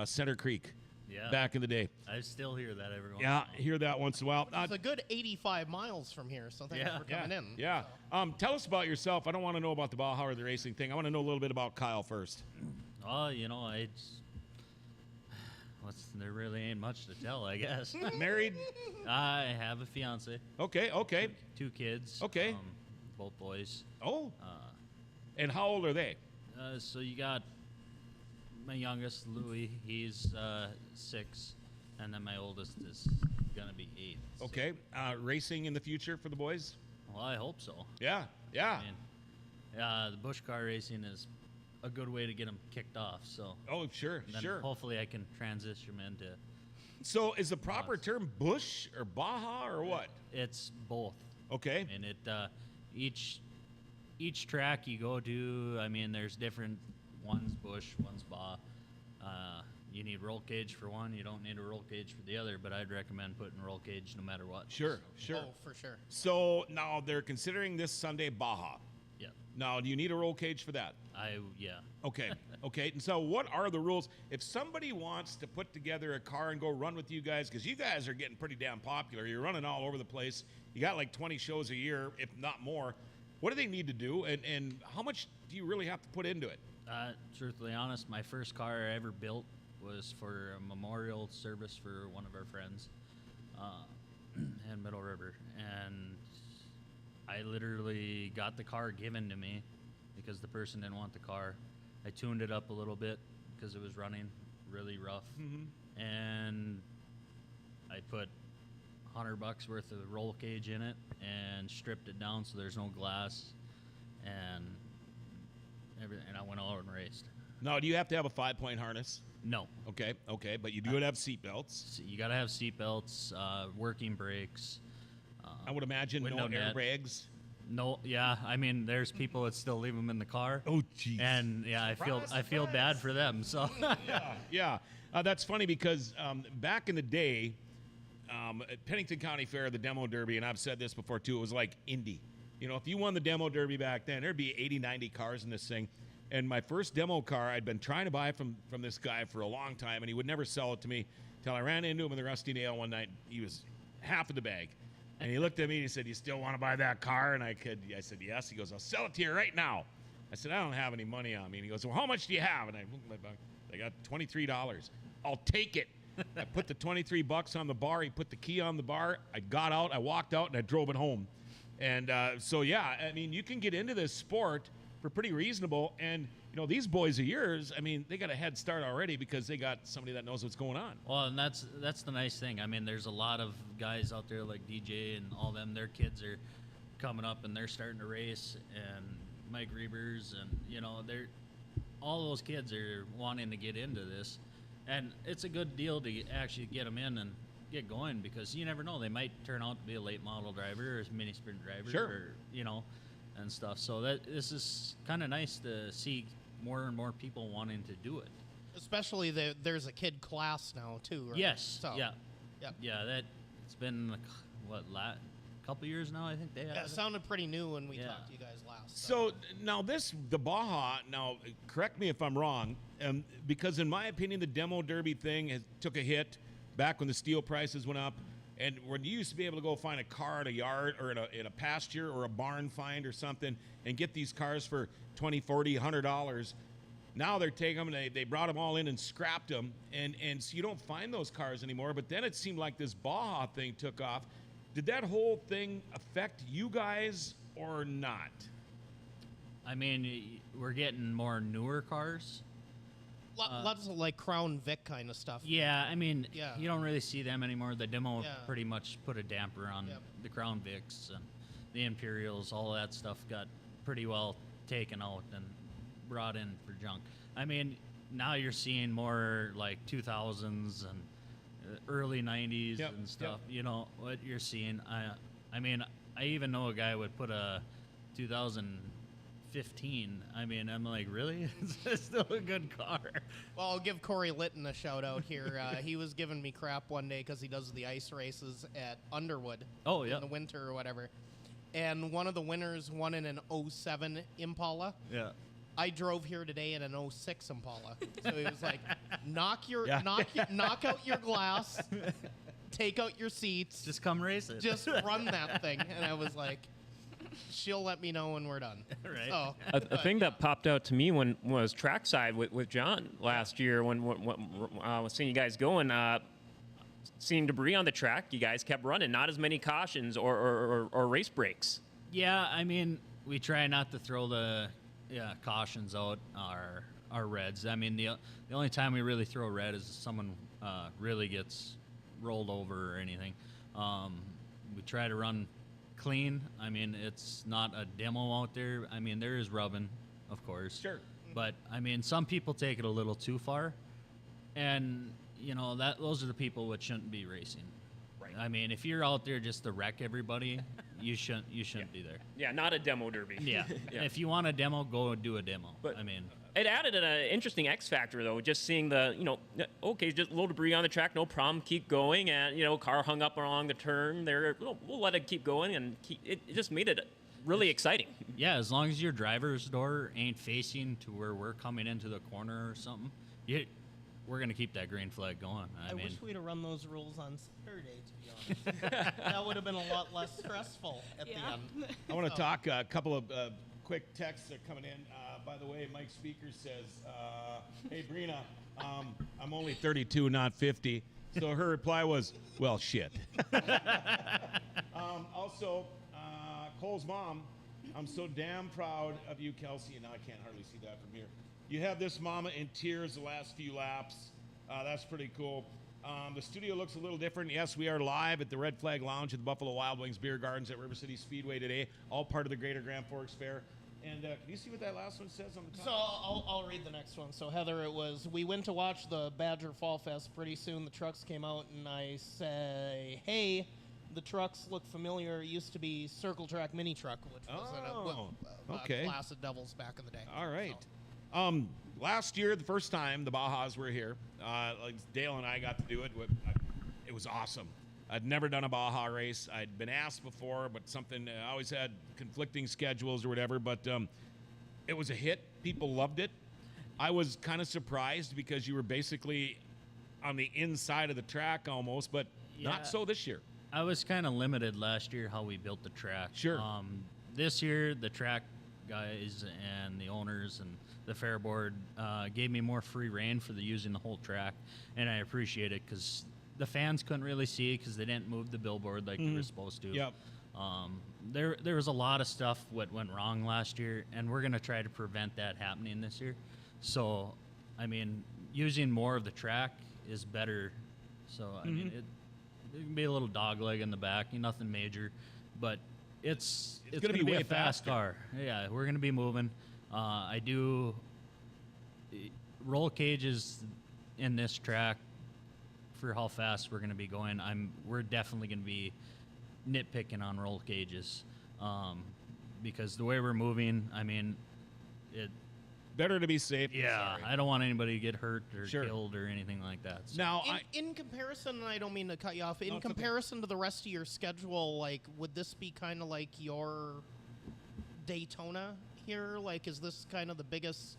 Center Creek. Yeah. Back in the day. I still hear that every once in a Yeah, while. hear that once in a while. It's a good 85 miles from here, so thanks for coming in. Yeah. Tell us about yourself. I don't want to know about the Baja or the racing thing. I want to know a little bit about Kyle first. Oh, there really ain't much to tell, I guess. Married? I have a fiance. Okay. Two kids. Okay. Both boys. Oh. And how old are they? So you got my youngest, Louis. He's 6, and then my oldest is gonna be 8. So. Okay. Racing in the future for the boys? Well, I hope so. Yeah. I mean, the Busch car racing is a good way to get them kicked off. So. Oh, sure. Hopefully, I can transition them into. So, is the proper term Busch or Baja or what? It's both. Okay. And it each track you go to, I mean, there's different. One's Busch, one's Baja. You need roll cage for one. You don't need a roll cage for the other, but I'd recommend putting roll cage no matter what. Sure. Oh, for sure. So now they're considering this Sunday Baja. Yeah. Now, do you need a roll cage for that? Yeah. Okay. And so what are the rules? If somebody wants to put together a car and go run with you guys, because you guys are getting pretty damn popular. You're running all over the place. You got like 20 shows a year, if not more. What do they need to do, and how much do you really have to put into it? Truthfully honest, my first car I ever built was for a memorial service for one of our friends in Middle River. And I literally got the car given to me because the person didn't want the car. I tuned it up a little bit because it was running really rough. Mm-hmm. And I put $100 worth of roll cage in it and stripped it down so there's no glass. And I went all and raced. Now, do you have to have a 5-point harness? No. Okay, but you do have seat belts. So you got to have seat belts, working brakes. I would imagine no airbags. No, yeah. I mean, there's people that still leave them in the car. Oh, jeez. And I feel bad for them. So. Yeah. That's funny because back in the day, at Pennington County Fair, the demo derby, and I've said this before too, it was like Indy. You know, if you won the demo derby back then, there'd be 80, 90 cars in this thing. And my first demo car, I'd been trying to buy from this guy for a long time, and he would never sell it to me until I ran into him in the Rusty Nail one night. He was half of the bag. And he looked at me and he said, "You still want to buy that car?" And I said, "Yes." He goes, "I'll sell it to you right now." I said, "I don't have any money on me." And he goes, "Well, how much do you have?" And I looked at my bank. I got $23. "I'll take it." I put the $23 on the bar. He put the key on the bar. I got out, I walked out, and I drove it home. And so, yeah, I mean, you can get into this sport for pretty reasonable. And, you know, these boys of yours, I mean, they got a head start already because they got somebody that knows what's going on. Well, and that's the nice thing. I mean, there's a lot of guys out there like DJ and all them. Their kids are coming up and they're starting to race, and Mike Reavers, and, you know, all those kids are wanting to get into this. And it's a good deal to actually get them in and get going, because you never know. They might turn out to be a late model driver or a mini sprint driver, sure, or, you know, and stuff. So this is kind of nice to see more and more people wanting to do it. Especially there's a kid class now too, right? Yes. So, yeah. Yep. Yeah. That it's been couple years now. I think they have. Yeah, it sounded pretty new when we talked to you guys last. So now the Baja. Now, correct me if I'm wrong, because in my opinion, the demo derby thing took a hit back when the steel prices went up. And when you used to be able to go find a car at a yard or in a pasture or a barn find or something and get these cars for $20, $40, $100, now they're taking them and they brought them all in and scrapped them. And so you don't find those cars anymore. But then it seemed like this Baja thing took off. Did that whole thing affect you guys or not? I mean, we're getting more newer cars. Lots of like Crown Vic kind of stuff. Yeah, I mean, you don't really see them anymore. The demo pretty much put a damper on the Crown Vics, and the Imperials. All that stuff got pretty well taken out and brought in for junk. I mean, now you're seeing more like 2000s and early 90s and stuff. You know what you're seeing. I mean, I even know a guy would put a 2015. I mean, I'm like, really? It's still a good car. Well, I'll give Corey Litton a shout out here. He was giving me crap one day because he does the ice races at Underwood. Oh, yeah. In the winter or whatever. And one of the winners won in an 07 Impala. Yeah. I drove here today in an 06 Impala. So he was like, knock out your glass, take out your seats. Just come race it. Just run that thing. And I was like, she'll let me know when we're done. Right. So, a thing that popped out to me was trackside with John last year when I was seeing you guys going, seeing debris on the track. You guys kept running, not as many cautions or race breaks. Yeah, I mean, we try not to throw the cautions out, our reds. I mean, the only time we really throw a red is if someone really gets rolled over or anything. We try to run clean. I mean, it's not a demo out there. I mean, there is rubbing, of course. Sure. But I mean, some people take it a little too far, and you know those are the people that shouldn't be racing. Right. I mean, if you're out there just to wreck everybody, you shouldn't be there. Yeah, not a demo derby. Yeah. If you want a demo, go do a demo. But I mean, it added an interesting X factor though, just seeing okay, just a little debris on the track, no problem, keep going, and car hung up along the turn there, we'll let it keep going, and it just made it really exciting. Yeah, as long as your driver's door ain't facing to where we're coming into the corner or something, we're gonna keep that green flag going. I mean, wish we'd have run those rules on Saturday, to be honest. That would have been a lot less stressful at the end. I want to talk a couple of quick texts that are coming in. By the way, Mike Speaker says, "Hey, Brina, I'm only 32, not 50." So her reply was, "Well, shit." Also, Cole's mom, "I'm so damn proud of you, Kelsi." And now I can't hardly see that from here. "You have this mama in tears the last few laps." That's pretty cool. The studio looks a little different. Yes, we are live at the Red Flag Lounge at the Buffalo Wild Wings Beer Gardens at River Cities Speedway today, all part of the Greater Grand Forks Fair. And can you see what that last one says on the top? So I'll read the next one. So Heather, we went to watch the Badger Fall Fest. Pretty soon the trucks came out, and I say, hey, the trucks look familiar. It used to be Circle Track Mini Truck, which was a class of devils back in the day. All right. So. Last year, the first time the Bajas were here, like Dale and I got to do it. It was awesome. I'd never done a Baja race. I'd been asked before, but I always had conflicting schedules or whatever, but it was a hit. people loved it. I was kind of surprised because you were basically on the inside of the track almost, but not so this year. I was kind of limited last year how we built the track. Sure. This year, the track guys and the owners and the fair board gave me more free reign for using the whole track, and I appreciate it because the fans couldn't really see it because they didn't move the billboard like they were supposed to. Yep. There was a lot of stuff what went wrong last year, and we're going to try to prevent that happening this year. So, I mean, using more of the track is better. So, I mean, it can be a little dog leg in the back, nothing major, but it's going to be a fast car. Yeah, we're going to be moving. I do roll cages in this track for how fast we're going to be going. We're definitely going to be nitpicking on roll cages because the way we're moving, I mean, it. Better to be safe. Yeah, I don't want anybody to get hurt or killed or anything like that. So. Now, in comparison, and I don't mean to cut you off, in comparison to the rest of your schedule, like, would this be kind of like your Daytona here? Like, is this kind of the biggest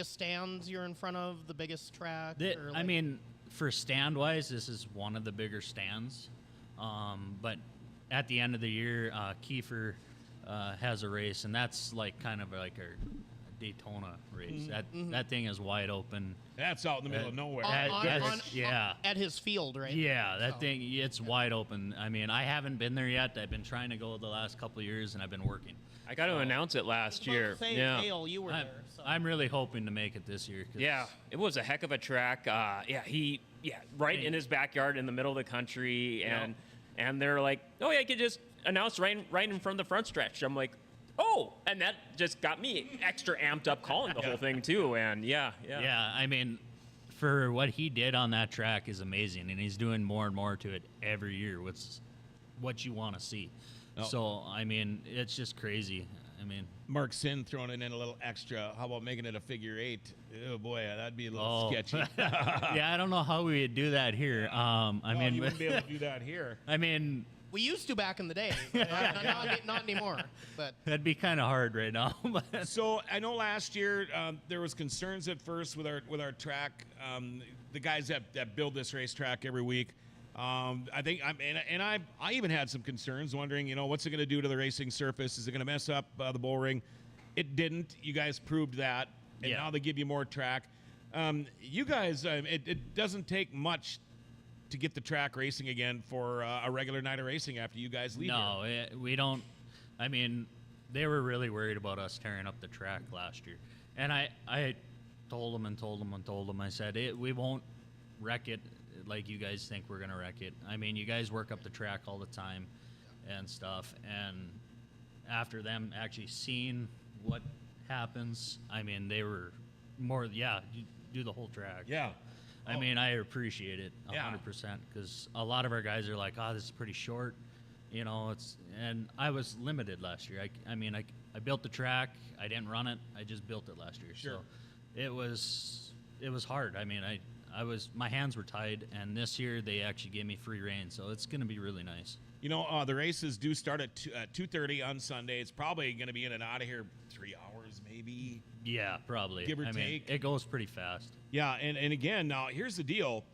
stands you're in front of, the biggest track? I mean, for stand-wise, this is one of the bigger stands. But at the end of the year, Kiefer has a race, and that's like kind of like our Daytona race. That thing is wide open. That's out in the middle of nowhere. At his field, right? Yeah, that thing, it's wide open. I mean, I haven't been there yet. I've been trying to go the last couple of years, and I've been working. I got to announce it last year. Hale, you were there. So. I'm really hoping to make it this year. Yeah, it was a heck of a track. Right in his backyard in the middle of the country, and they're like, oh yeah, you could just announce right in front of the front stretch. I'm like, oh, and that just got me extra amped up calling the whole thing too. And yeah. I mean, for what he did on that track is amazing, and he's doing more and more to it every year. What you want to see. Oh. So I mean, it's just crazy. I mean, Mark Sin throwing it in a little extra. How about making it a figure 8? Oh boy, that'd be a little sketchy. Yeah, I don't know how we would do that here. You wouldn't be able to do that here. I mean, we used to back in the day. Not anymore. But that'd be kind of hard right now. So I know last year there was concerns at first with our track. The guys that build this racetrack every week. I think I even had some concerns, wondering, what's it going to do to the racing surface? Is it going to mess up the bull ring? It didn't. You guys proved that, and now they give you more track. You guys, it doesn't take much to get the track racing again for a regular night of racing after you guys leave. No, we don't. I mean, they were really worried about us tearing up the track last year, and I told them. I said we won't wreck it like you guys think we're gonna wreck it. I mean, you guys work up the track all the time and stuff, and after them actually seeing what happens, I mean, they were more, you do the whole track. Yeah. I mean, I appreciate it 100% because a lot of our guys are like, oh, this is pretty short, and I was limited last year. I mean, I built the track. I didn't run it. I just built it last year. Sure. So it was hard. I mean, my hands were tied, and this year they actually gave me free reign, so it's going to be really nice. The races do start at 2:30 on Sunday. It's probably going to be in and out of here 3 hours, maybe. Yeah, probably. Give or take. Mean, it goes pretty fast. Yeah, and again, now here's the deal.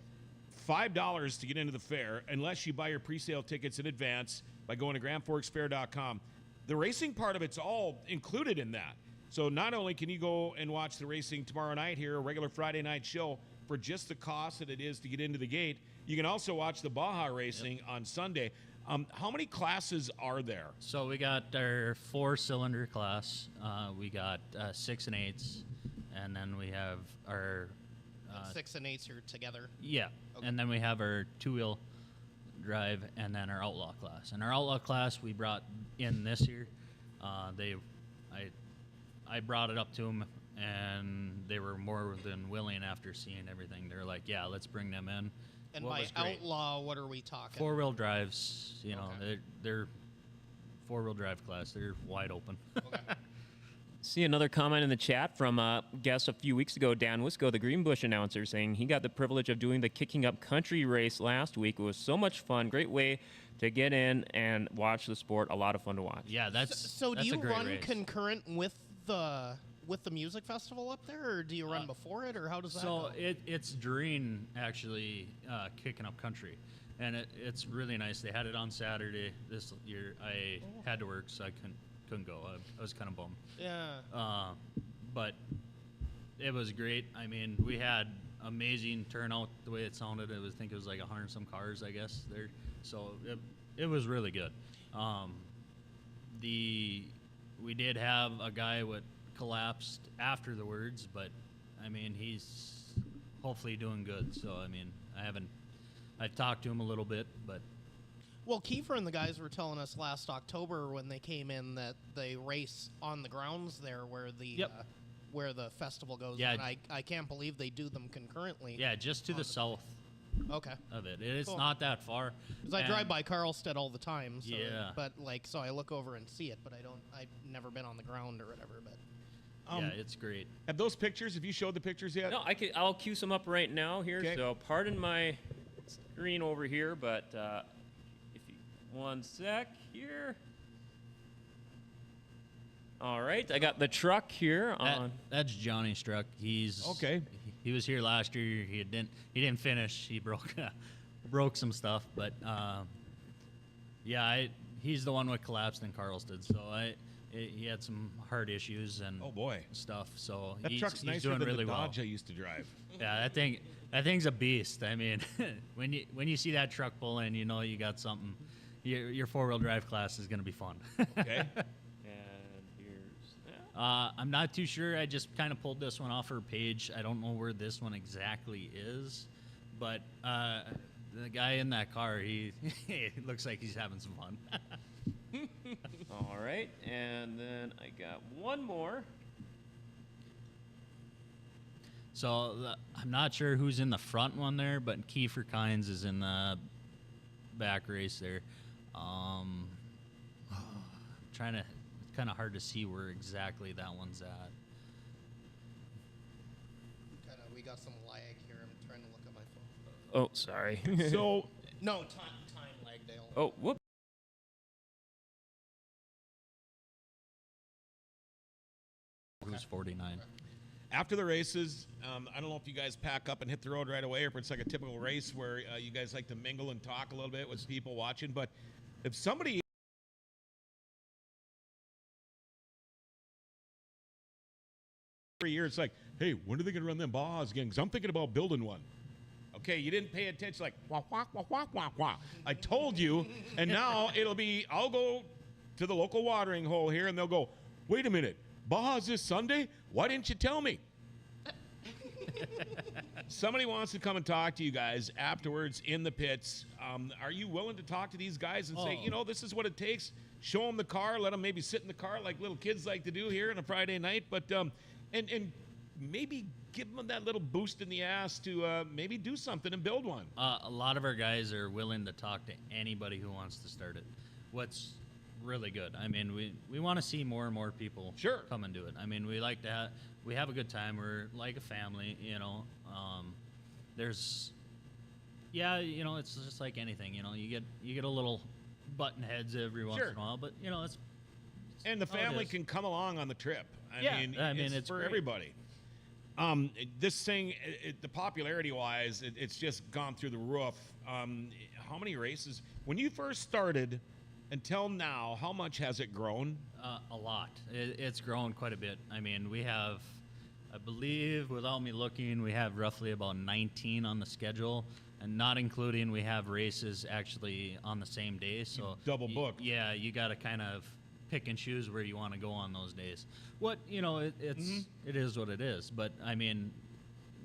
$5 to get into the fair, unless you buy your pre-sale tickets in advance by going to GrandForksFair.com. The racing part of it's all included in that. So not only can you go and watch the racing tomorrow night here, a regular Friday night show, for just the cost that it is to get into the gate, you can also watch the Baja racing on Sunday. How many classes are there? So we got our 4-cylinder class. We got 6 and 8s, and then we have our 6 and 8s are together. Yeah, okay. And then we have our 2-wheel drive, and then our Outlaw class. And our Outlaw class we brought in this year. I brought it up to them, and they were more than willing after seeing everything. They're like, yeah, let's bring them in. And by Outlaw, what are we talking? 4-wheel drives, they're 4-wheel drive class. They're wide open. Okay. See another comment in the chat from a guest a few weeks ago, Dan Wisco, the Greenbush announcer, saying he got the privilege of doing the Kicking Up Country race last week. It was so much fun. Great way to get in and watch the sport. A lot of fun to watch. Yeah, that's so. Do you run concurrent with the with the music festival up there, or do you run before it, or how does that go? So it's during actually Kicking Up Country, and it's really nice. They had it on Saturday this year. I had to work, so I couldn't go. I was kind of bummed. Yeah. But it was great. I mean, we had amazing turnout. The way it sounded, I think it was like 100 some cars, I guess there. So it was really good. We did have a guy what collapsed after the words, but I mean he's hopefully doing good. So I mean I talked to him a little bit, but. Well, Kiefer and the guys were telling us last October when they came in that they race on the grounds there where the festival goes. Yeah. And I can't believe they do them concurrently. Yeah, just to the south. Okay. Of it. It's Cool. not that far. Because I drive by Carlstead all the time. So, Yeah. But so I look over and see it, but I've never been on the ground or whatever. But Yeah, it's great. Have those pictures? Have you showed the pictures yet? No, I'll cue some up right now here. Okay. So pardon my screen over here, but if you 1 sec here. All right, I got the truck here on. That's Johnny's truck. He's okay. He was here last year. He didn't finish. He broke some stuff, but yeah, he's the one what collapsed in Carlstead. So he had some heart issues and stuff. So that truck's he's nicer doing than really the well. Dodge I used to drive. Yeah, that thing's a beast. I mean, when you see that truck pull in, you know you got something. Your 4-wheel drive class is gonna be fun. Okay. And here's that. I'm not too sure. I just kind of pulled this one off her page. I don't know where this one exactly is, but the guy in that car, he it looks like he's having some fun. All right, and then I got one more. So I'm not sure who's in the front one there, but Kiefer Kynes is in the back race there. It's kind of hard to see where exactly that one's at. we got some lag here. I'm trying to look at my phone. Oh, sorry. So No, time lag, Dale. Oh, whoop. Who's 49? after the races, I don't know if you guys pack up and hit the road right away, or if it's like a typical race where you guys like to mingle and talk a little bit with people watching. But if somebody every year, it's like, hey, when are they going to run them Bajas again? Because I'm thinking about building one. Okay, you didn't pay attention. Like, wah, wah, wah, wah, wah, wah. I told you, and now it'll be, I'll go to the local watering hole here, and they'll go, wait a minute, Baja's this Sunday? Why didn't you tell me? Somebody wants to come and talk to you guys afterwards in the pits. Are you willing to talk to these guys and say, you know, this is what it takes? Show them the car, let them maybe sit in the car like little kids like to do here on a Friday night, but and maybe give them that little boost in the ass to maybe do something and build one. A lot of our guys are willing to talk to anybody who wants to start it. What's really good. I mean, we want to see more and more people come and do it. I mean, we like to we have a good time. We're like a family, you know. You know, it's just like anything. You know, you get a little button heads every once in a while, but you know, it's and the family can come along on the trip. I mean, it's for great. everybody. This thing, the popularity-wise, it's just gone through the roof. How many races? When you first started until now, how much has it grown? A lot. It's grown quite a bit. I mean, we have, I believe, without me looking, we have roughly about 19 on the schedule, and not including we have races actually on the same day. So double booked. Yeah, you got to kind of pick and choose where you want to go on those days. What, you know, it is what it is. But I mean,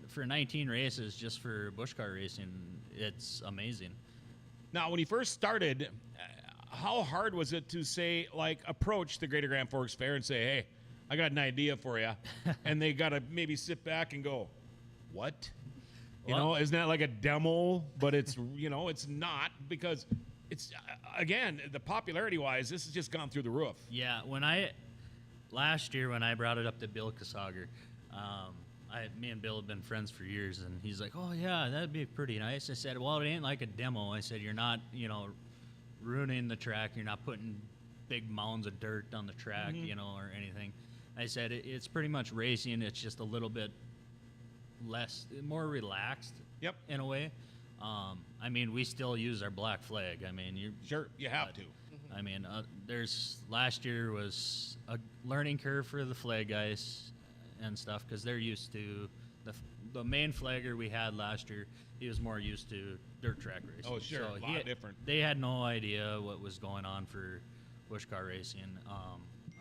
for 19 races just for bush car racing, it's amazing. Now, when you first started, how hard was it to say, like, approach the Greater Grand Forks Fair and say, hey, I got an idea for you, and they got to maybe sit back and go, what? You know, isn't that like a demo? But it's, you know, it's not, because it's, again, the popularity-wise, this has just gone through the roof. Yeah, last year when I brought it up to Bill Kasager, me and Bill have been friends for years, and he's like, oh, yeah, that'd be pretty nice. I said, well, it ain't like a demo. I said, you're not, you know, ruining the track. You're not putting big mounds of dirt on the track, you know, or anything. I said it's pretty much racing. It's just a little bit more relaxed. Yep. In a way. I mean, we still use our black flag. I mean, you have to. I mean, last year was a learning curve for the flag guys and stuff because they're used to the main flagger we had last year. He was more used to dirt track racing. Oh, sure, so a lot different. They had no idea what was going on for bush car racing.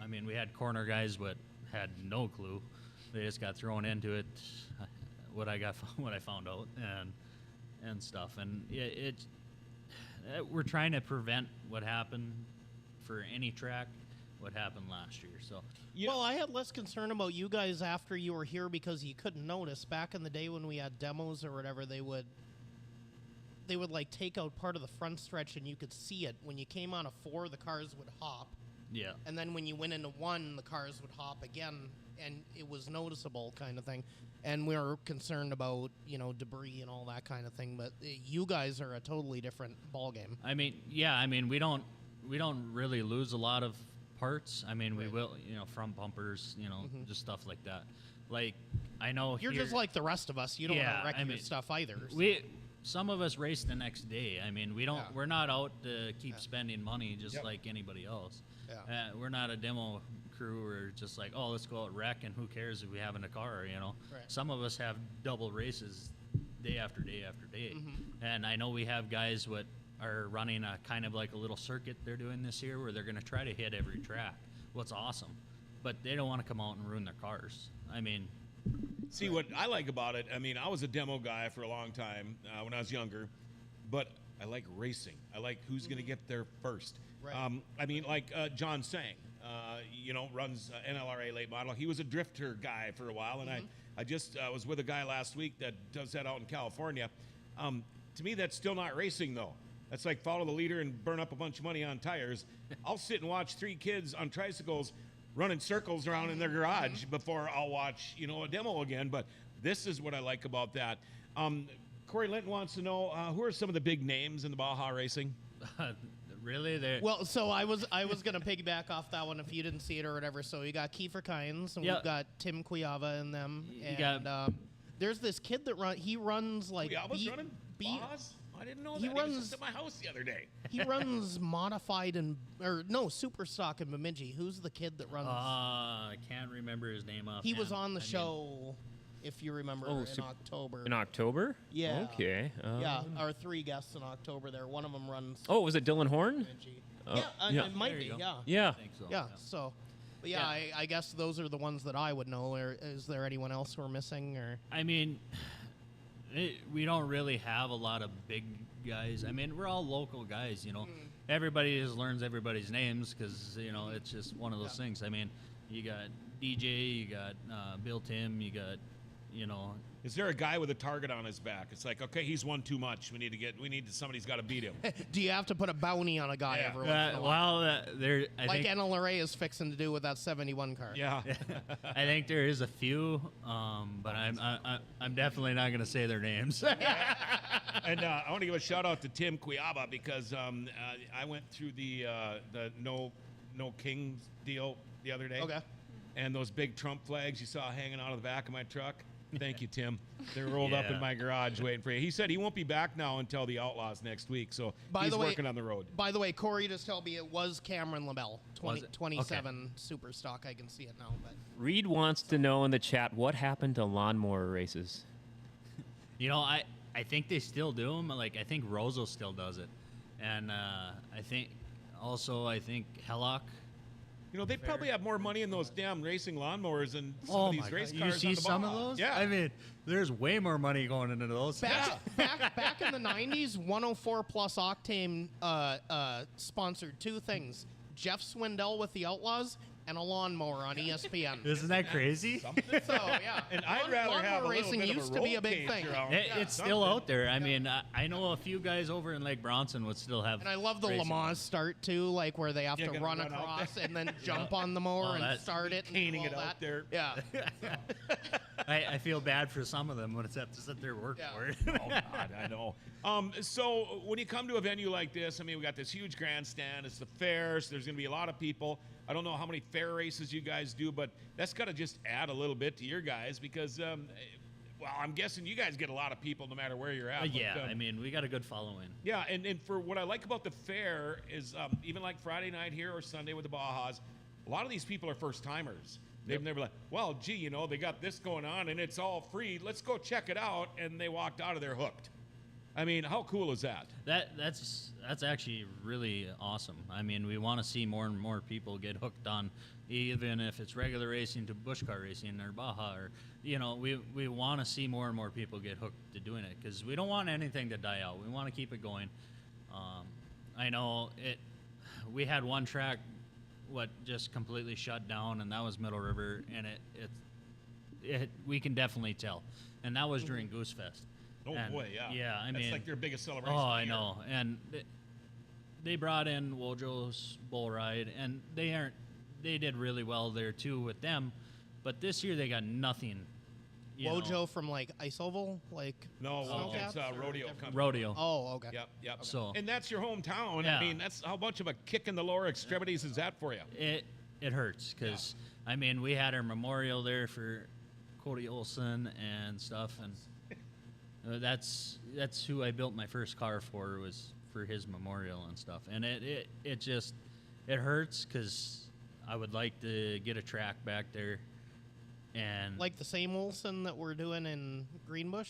I mean, we had corner guys, but had no clue. They just got thrown into it. What I found out and stuff, and we're trying to prevent what happened for any track, what happened last year. So, well, I had less concern about you guys after you were here because you couldn't notice. Back in the day when we had demos or whatever, they would like take out part of the front stretch and you could see it. When you came on a 4, the cars would hop. Yeah. And then when you went into 1, the cars would hop again, and it was noticeable kind of thing. And we were concerned about, debris and all that kind of thing. But you guys are a totally different ballgame. I mean, yeah. I mean, we don't really lose a lot of parts. I mean, we will, front bumpers, just stuff like that. Like, I know you're just like the rest of us. You don't want to wreck your stuff either. So. Some of us race the next day. I mean, we're not out to keep spending money just like anybody else. Yeah. We're not a demo crew. We're just like, oh, let's go out wreck, and who cares if we have in a car, Right. Some of us have double races day after day after day. Mm-hmm. And I know we have guys what are running a kind of like a little circuit they're doing this year where they're going to try to hit every track. What's awesome. But they don't want to come out and ruin their cars. I mean... See, what I like about it, I mean, I was a demo guy for a long time when I was younger, but I like racing. I like who's going to get there first. Right. I mean, like John Sang, runs NLRA Late Model. He was a drifter guy for a while, and I just was with a guy last week that does that out in California. To me, that's still not racing, though. That's like follow the leader and burn up a bunch of money on tires. I'll sit and watch 3 kids on tricycles running circles around in their garage before I'll watch, a demo again. But this is what I like about that. Corey Linton wants to know, who are some of the big names in the Baja racing? Really? Well, so I was going to piggyback off that one if you didn't see it or whatever. So you got Kiefer Kynes, and we've got Tim Cuiava in them. There's this kid that runs like... Cuiava's running Bajas? I didn't know that. He was just at my house the other day. He runs modified super stock in Bemidji. Who's the kid that runs? I can't remember his name off. He was on the show, if you remember, in October. In October? Yeah. Okay. Yeah, our 3 guests in October there. One of them runs. Oh, was it Dylan Horn? It might be. Yeah. Yeah. I think so. Yeah. So. But I guess those are the ones that I would know. Or is there anyone else we're missing? Or I mean. We don't really have a lot of big guys. I mean, we're all local guys, Everybody just learns everybody's names because, it's just one of those things. I mean, you got DJ, you got Bill Tim, you got, Is there a guy with a target on his back? It's like, okay, he's won too much. Somebody's got to beat him. Do you have to put a bounty on a guy every once in a while? Well, I think NLRA is fixing to do with that 71 car. Yeah. I think there is a few, but I'm definitely not going to say their names. And I want to give a shout out to Tim Cuiava because I went through the no Kings deal the other day. Okay. And those big Trump flags you saw hanging out of the back of my truck. Thank you, Tim. They're rolled up in my garage waiting for you. He said he won't be back now until the Outlaws next week, so he's working on the road. By the way, Corey just told me it was Cameron LaBelle, 27 super stock. I can see it now. But Reed wants to know in the chat, what happened to lawnmower races? I think they still do them. Like, I think Rozo still does it. And I think Hellock. They probably have more money in those damn racing lawnmowers than some of these race cars. You see some of those? Yeah. I mean, there's way more money going into those. Back in the 90s, 104 Plus Octane sponsored 2 things. Jeff Swindell with the Outlaws and a lawnmower on ESPN. Isn't that crazy? So, yeah. And I'd rather have a racing little bit used of a to be a big thing. It's still out there. I mean, I know a few guys over in Lake Bronson would still have. And I love the Le Mans start too, like where they have to run across and then jump on the mower and start it, caning and it out there. Yeah. I feel bad for some of them when it's have to sit there work for it. Oh God, I know. So when you come to a venue like this, I mean, we got this huge grandstand. It's the fair, so there's going to be a lot of people. I don't know how many fair races you guys do, but that's got to just add a little bit to your guys because, well, I'm guessing you guys get a lot of people no matter where you're at. Yeah, I mean, we got a good following. Yeah, and for what I like about the fair is even like Friday night here or Sunday with the Bajas, a lot of these people are first-timers. They've never like, well, gee, you know, they got this going on and it's all free. Let's go check it out. And they walked out of there hooked. I mean, how cool is that? That's actually really awesome. I mean, we want to see more and more people get hooked on, even if it's regular racing to bush car racing or Baja, or you know, we want to see more and more people get hooked to doing it because we don't want anything to die out. We want to keep it going. I know it. We had one track just completely shut down, and that was Middle River, and it we can definitely tell, and that was during Goose Fest. Oh boy, yeah. Yeah, I mean, it's like their biggest celebration. Oh, I know, and they brought in Wojo's bull ride, and they did really well there too with them, but this year they got nothing. Wojo from like Ice Oval, like no, it's Rodeo Company. Rodeo. Oh, okay. Yep. Okay. So, and that's your hometown. Yeah. I mean, that's how much of a kick in the lower extremities is that for you? It hurts because I mean we had our memorial there for Cody Olson and stuff, and that's who I built my first car for, was for his memorial and stuff, and it hurts because I would like to get a track back there. And like the same Olson that we're doing in Greenbush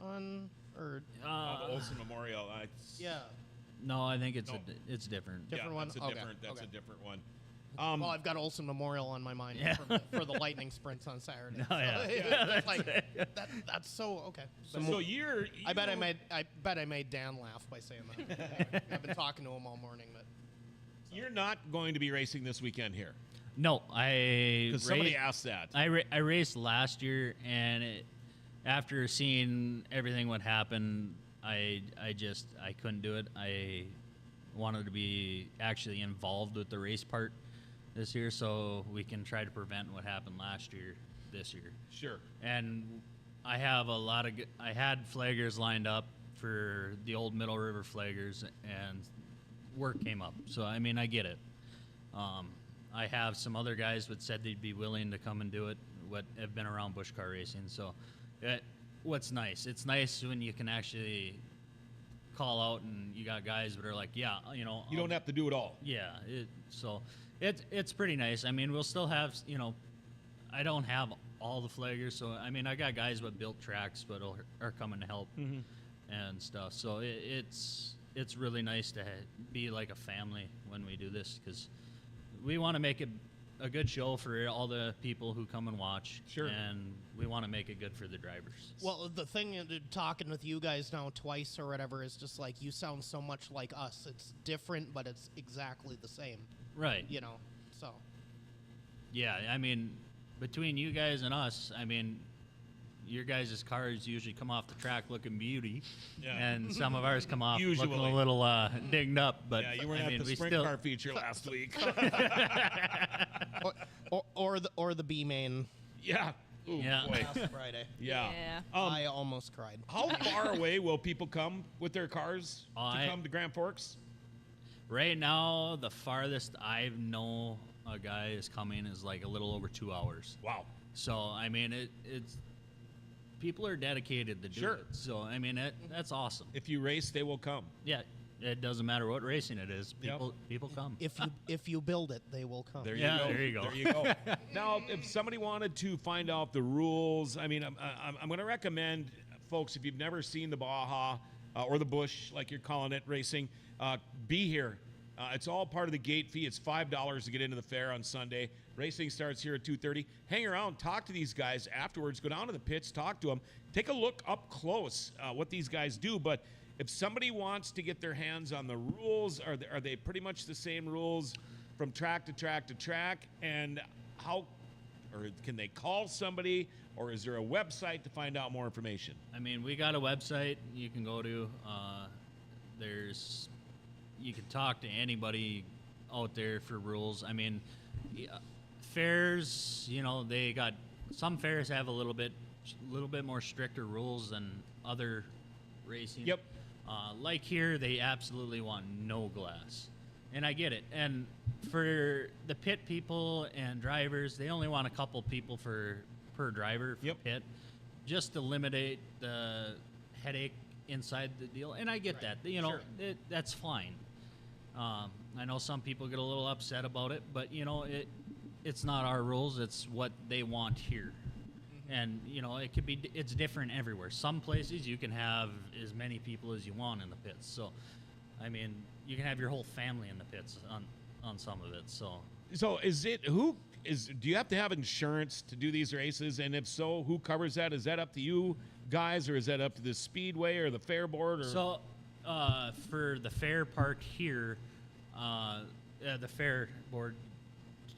or the Olson Memorial. Yeah. No, I think it's different. Different one. That's a different one. Well, I've got Olson Memorial on my mind for the lightning sprints on Saturday. Oh, yeah. That's so okay. So you're I bet I made Dan laugh by saying that. I've been talking to him all morning, but you're not going to be racing this weekend here. No, because somebody asked that. I raced last year, and after seeing everything what happened, I couldn't do it. I wanted to be actually involved with the race part this year, so we can try to prevent what happened last year this year. Sure. And I have I had flaggers lined up for the old Middle River flaggers, and work came up. So I mean, I get it. I have some other guys that said they'd be willing to come and do it, what have been around bush car racing. So what's nice, it's nice when you can actually call out and you got guys that are like, yeah, you know. You don't have to do it all. Yeah, it's pretty nice. I mean, we'll still have, you know, I don't have all the flaggers, so I mean, I got guys that built tracks but are coming to help and stuff. So it's really nice to be like a family when we do this, because we want to make it a good show for all the people who come and watch. Sure. And we want to make it good for the drivers. Well, the thing, talking with you guys now twice or whatever, is just like you sound so much like us. It's different, but it's exactly the same. Right. You know, so. Yeah, I mean, between you guys and us, I mean, your guys' cars usually come off the track looking beauty, and some of ours come off looking a little dinged up. But yeah, you weren't at the sprint car feature last week. or the B main. Yeah. Ooh, yeah. Boy. Last Friday. Yeah. I almost cried. How far away will people come with their cars to come to Grand Forks? Right now, the farthest I know a guy is coming is like a little over 2 hours. Wow. So I mean, it's. People are dedicated to do it. So, I mean, that's awesome. If you race, they will come. Yeah. It doesn't matter what racing it is. People come. If you build it, they will come. There you go. There you go. There you go. Now, if somebody wanted to find out the rules, I mean, I'm going to recommend, folks, if you've never seen the Baja or the Bush, like you're calling it, racing, be here. It's all part of the gate fee. It's $5 to get into the fair on Sunday. Racing starts here at 2:30. Hang around, talk to these guys afterwards. Go down to the pits, talk to them. Take a look up close what these guys do. But if somebody wants to get their hands on the rules, are they pretty much the same rules from track to track to track? And how, or can they call somebody, or is there a website to find out more information? I mean, we got a website you can go to. You can talk to anybody out there for rules. I mean, fairs, you know, they got, some fairs have a little bit more stricter rules than other racing. Yep. Like here, they absolutely want no glass, and I get it. And for the pit people and drivers, they only want a couple people per driver for pit, just to eliminate the headache inside the deal. And I get that. You know, that's fine. I know some people get a little upset about it, but you know, it's not our rules. It's what they want here. And you know, it's different everywhere. Some places you can have as many people as you want in the pits. So, I mean, you can have your whole family in the pits on some of it. So do you have to have insurance to do these races? And if so, who covers that? Is that up to you guys, or is that up to the Speedway or the Fair Board? Or? So, for the fair part here, the Fair Board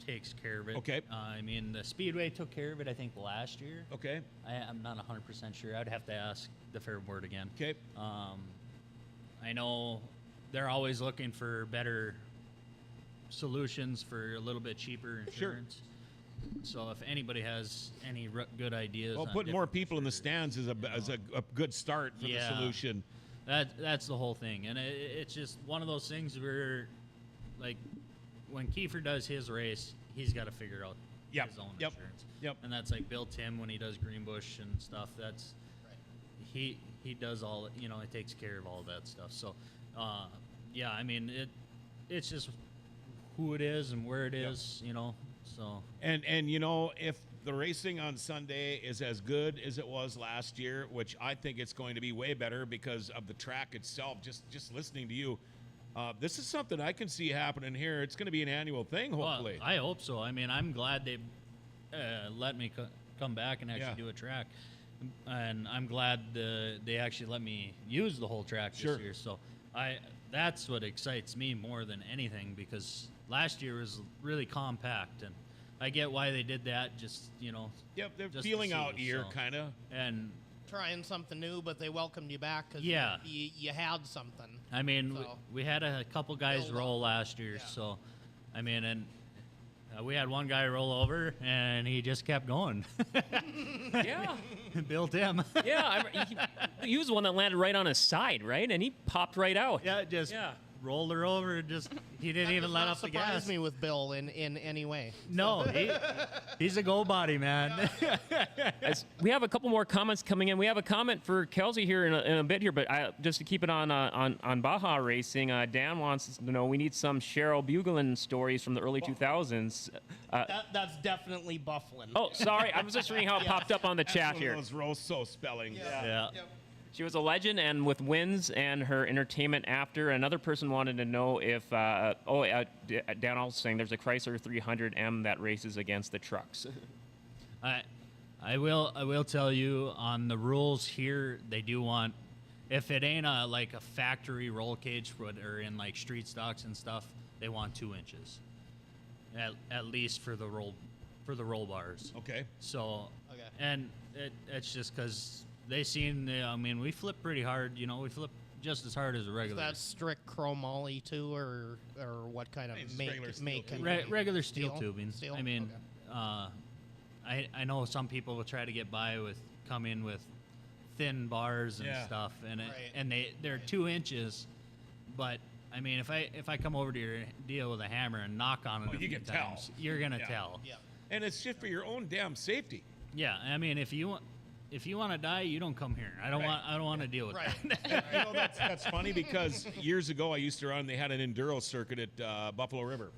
takes care of it. Okay. I mean, the Speedway took care of it, I think, last year. Okay. I'm not 100% sure. I'd have to ask the Fair Board again. Okay. I know they're always looking for better solutions for a little bit cheaper insurance. Sure. So if anybody has any good ideas, well, putting more people in the stands is a good start for the solution. That's the whole thing, and it's just one of those things where, like, when Kiefer does his race, he's got to figure out his own insurance. Yep. And that's like Bill Tim when he does Greenbush and stuff. That's he does all, you know, he takes care of all that stuff. So, yeah, I mean, it's just who it is and where it is, you know. So and you know, if the racing on Sunday is as good as it was last year, which I think it's going to be way better because of the track itself, just listening to you, this is something I can see happening here. It's going to be an annual thing, hopefully. Well, I hope so. I mean, I'm glad they let me come back and actually do a track, and I'm glad they actually let me use the whole track this year. So that's what excites me more than anything, because last year was really compact, and I get why they did that. Just, you know, they're feeling out year, kind of, and trying something new, but they welcomed you back because you had something. I mean, we had a couple guys roll last year, so I mean, and we had one guy roll over, and he just kept going. Bill Tim. He was the one that landed right on his side, right? And he popped right out. Rolled her over, and he didn't even let up the gas. Surprise me with Bill in any way. No, he's a go body, man. We have a couple more comments coming in. We have a comment for Kelsi here in a bit here, but just to keep it on Baja racing, Dan wants to know, we need some Cheryl Bugelin stories from the early 2000s. That's definitely Bufflin. Oh, sorry, I was just reading how it popped up on the chat here. Those Rosso spelling. Yeah. She was a legend, and with wins and her entertainment after. Another person wanted to know if, Dan also saying there's a Chrysler 300M that races against the trucks. I will tell you, on the rules here, they do want, if it ain't like a factory roll cage or in like street stocks and stuff, they want 2 inches, at least for the roll bars. Okay. So, and it's just because they seen, I mean, we flip pretty hard, you know, we flip just as hard as a regular. Is that strict chromoly too, or what kind of make? Regular steel tubing. Steel? I mean, I know some people will try to get by come in with thin bars and stuff, and they're 2 inches, but I mean, if I come over to your deal with a hammer and knock on it a few times, you're gonna tell. Yeah. And it's just for your own damn safety. Yeah, I mean, if you want to die, you don't come here. I don't want to deal with that. You know, that's funny, because years ago I used to run. They had an enduro circuit at Buffalo River,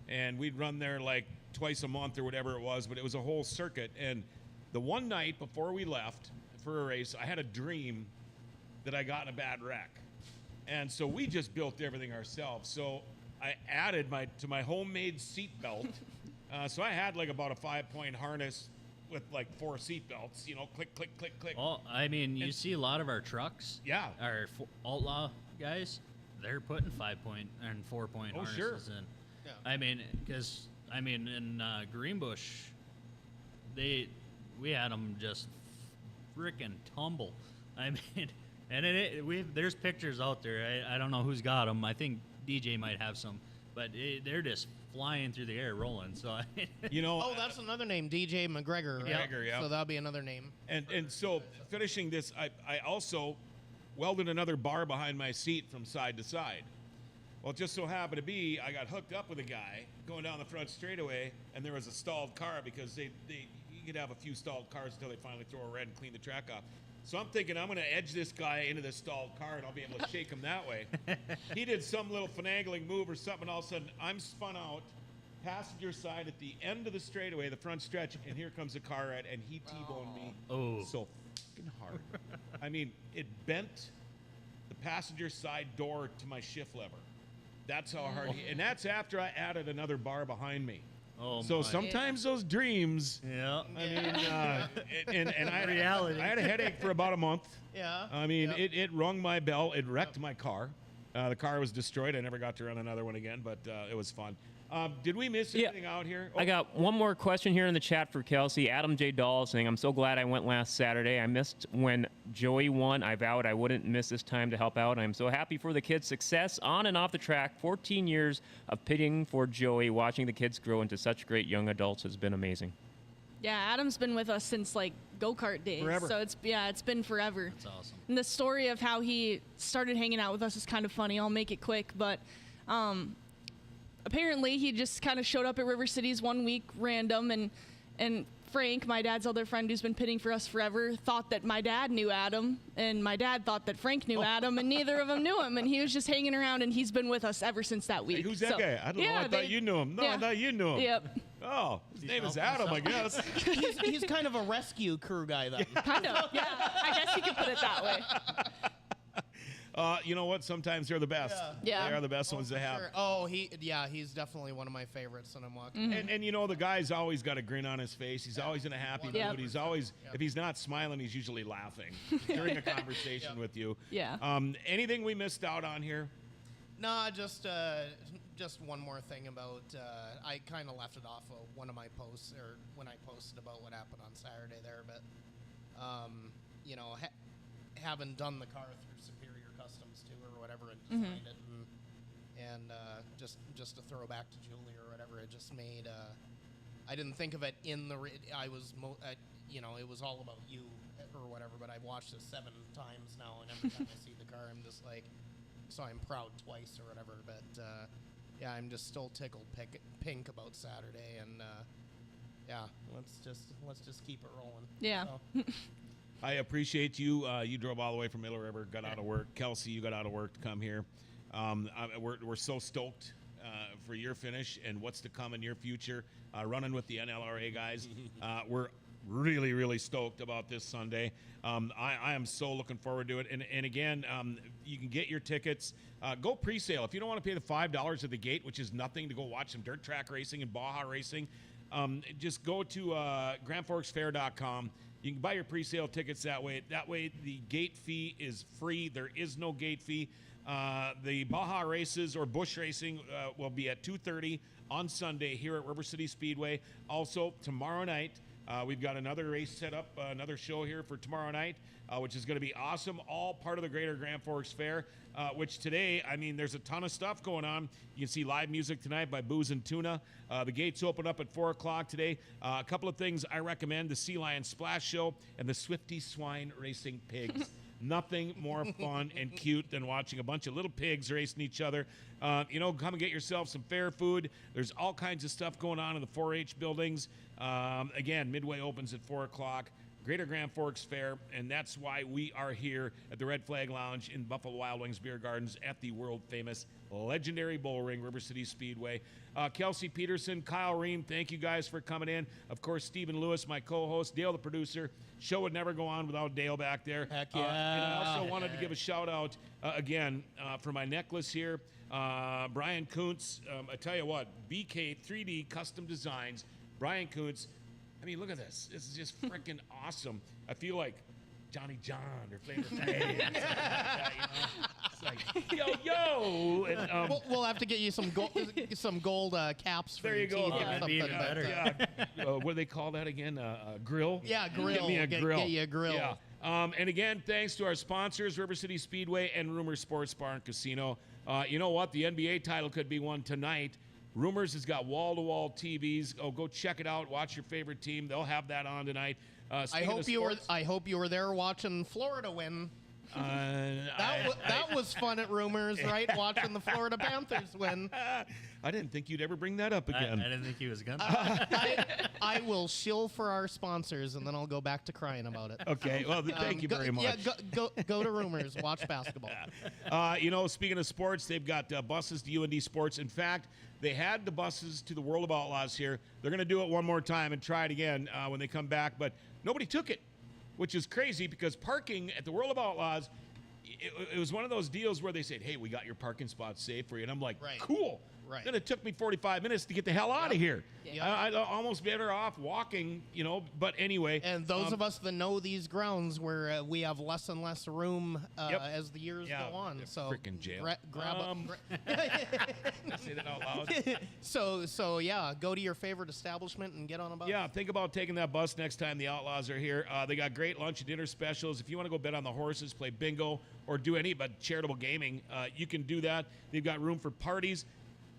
and we'd run there like twice a month or whatever it was. But it was a whole circuit. And the one night before we left for a race, I had a dream that I got in a bad wreck, and so we just built everything ourselves. So I added to my homemade seat belt. So I had like about a 5-point harness with like 4 seat belts, you know, click, click, click, click. Well, I mean, you see a lot of our trucks, our outlaw guys, they're putting 5-point and 4-point harnesses in. Yeah. I mean, because in Greenbush, we had them just freaking tumble. I mean, and there's pictures out there. I don't know who's got them. I think DJ might have some, but they're just flying through the air, rolling. So, you know, that's another name, DJ McGregor. Right? McGregor, yeah. So that'll be another name. And so finishing this, I also welded another bar behind my seat from side to side. Well, it just so happened to be I got hooked up with a guy going down the front straightaway, and there was a stalled car because you could have a few stalled cars until they finally throw a red and clean the track off. So I'm thinking I'm going to edge this guy into this stalled car, and I'll be able to shake him that way. He did some little finagling move or something, and all of a sudden I'm spun out, passenger side at the end of the straightaway, the front stretch, and here comes a car red, and he T-boned me so fucking hard. I mean, it bent the passenger side door to my shift lever. That's how hard and that's after I added another bar behind me. So sometimes those dreams. Yeah. I mean, and I reality. I had a headache for about a month. Yeah. I mean, it rung my bell. It wrecked my car. The car was destroyed. I never got to run another one again, but it was fun. Did we miss anything out here? I got one more question here in the chat for Kelsi. Adam J. Dahl saying, I'm so glad I went last Saturday. I missed when Joey won. I vowed I wouldn't miss this time to help out. I'm so happy for the kids' success on and off the track. 14 years of pitting for Joey. Watching the kids grow into such great young adults has been amazing. Yeah, Adam's been with us since like go-kart days. Forever. So it's been forever. That's awesome. And the story of how he started hanging out with us is kind of funny. I'll make it quick, but apparently he just kind of showed up at River Cities one week random, and Frank, my dad's other friend who's been pitting for us forever, thought that my dad knew Adam, and my dad thought that Frank knew Adam, and neither of them knew him, and he was just hanging around, and he's been with us ever since that week. Hey, who's that guy? I don't know. I thought you knew him. No, I thought you knew him. Yep. Oh, his name is Adam, I guess. He's kind of a rescue crew guy, then. Kind of, yeah. I guess you could put it that way. You know what? Sometimes they're the best. Yeah. They are the best ones to have. Sure. Oh, he's definitely one of my favorites when I'm walking. And you know, the guy's always got a grin on his face. He's always in a happy mood. He's always, if he's not smiling, he's usually laughing during a conversation with you. Yeah. Anything we missed out on here? No, just one more thing about, I kind of left it off of one of my posts, or when I posted about what happened on Saturday there, but, you know, having done the car through Superior Customs too, or whatever, and designed it, and just to throw back to Julie or whatever, it just made, I didn't think of it in the, I was, you know, it was all about you or whatever, but I've watched this 7 times now, and every time I see the car, I'm just like, so I'm proud twice or whatever, but yeah, I'm just still tickled pink about Saturday, and yeah, let's just keep it rolling. Yeah. So. I appreciate you. You drove all the way from Middle River, got out of work. Kelsi, you got out of work to come here. We're so stoked for your finish and what's to come in your future. Running with the NLRA guys, we're really, really stoked about this Sunday. I am so looking forward to it. And again, you can get your tickets. Go pre-sale. If you don't want to pay the $5 at the gate, which is nothing to go watch some dirt track racing and Baja racing, just go to GrandForksFair.com. You can buy your pre-sale tickets that way. That way, the gate fee is free. There is no gate fee. The Baja races or bush racing will be at 2:30 on Sunday here at River Cities Speedway. Also, tomorrow night, we've got another race set up, another show here for tomorrow night, which is going to be awesome. All part of the Greater Grand Forks Fair, which today, I mean, there's a ton of stuff going on. You can see live music tonight by Booze and Tuna. The gates open up at 4 o'clock today. A couple of things I recommend: the Sea Lion Splash Show and the Swifty Swine Racing Pigs. Nothing more fun and cute than watching a bunch of little pigs racing each other. You know, come and get yourself some fair food. There's all kinds of stuff going on in the 4-H buildings. Again, Midway opens at 4 o'clock. Greater Grand Forks Fair, and that's why we are here at the Red Flag Lounge in Buffalo Wild Wings Beer Gardens at the world-famous legendary bull ring, River Cities Speedway. Kelsi Pederson, Kyle Rehm, thank you guys for coming in. Of course, Stephen Lewis, my co-host, Dale, the producer. Show would never go on without Dale back there. Heck yeah. And I also wanted to give a shout-out, again, for my necklace here. Brian Kuntz, I tell you what, BK 3D Custom Designs, Brian Kuntz. I mean, look at this. This is just freaking awesome. I feel like Johnny John or Flavor Flav. It's like, yo. And, we'll have to get you some gold caps for there your you go. teeth or something. Even better. What do they call that again? Grill? Yeah, grill. Get me a grill. Get you a grill. Yeah. And again, thanks to our sponsors, River City Speedway and Rumor Sports Bar and Casino. You know what? The NBA title could be won tonight. Rumors has got wall-to-wall TVs. Oh, go check it out. Watch your favorite team. They'll have that on tonight. I hope you were there watching Florida win That was fun at Rumors, right? Watching the Florida Panthers win. I didn't think you'd ever bring that up again. I didn't think he was going to. I will shill for our sponsors, and then I'll go back to crying about it. Okay, well, thank you very much. Yeah, go to Rumors. Watch basketball. Speaking of sports, they've got buses to UND Sports. In fact, they had the buses to the World of Outlaws here. They're going to do it one more time and try it again when they come back, but nobody took it, which is crazy because parking at the World of Outlaws, it was one of those deals where they said, hey, we got your parking spot saved for you. And I'm like, cool. Right. Then it took me 45 minutes to get the hell out of here. Yep. I'd almost better off walking, but anyway. And those of us that know these grounds where we have less and less room as the years go on. Yeah, so frickin' jail. Grab say that out loud. So go to your favorite establishment and get on a bus. Yeah, think about taking that bus next time the Outlaws are here. They got great lunch and dinner specials. If you want to go bet on the horses, play bingo, or do any but charitable gaming, you can do that. They've got room for parties.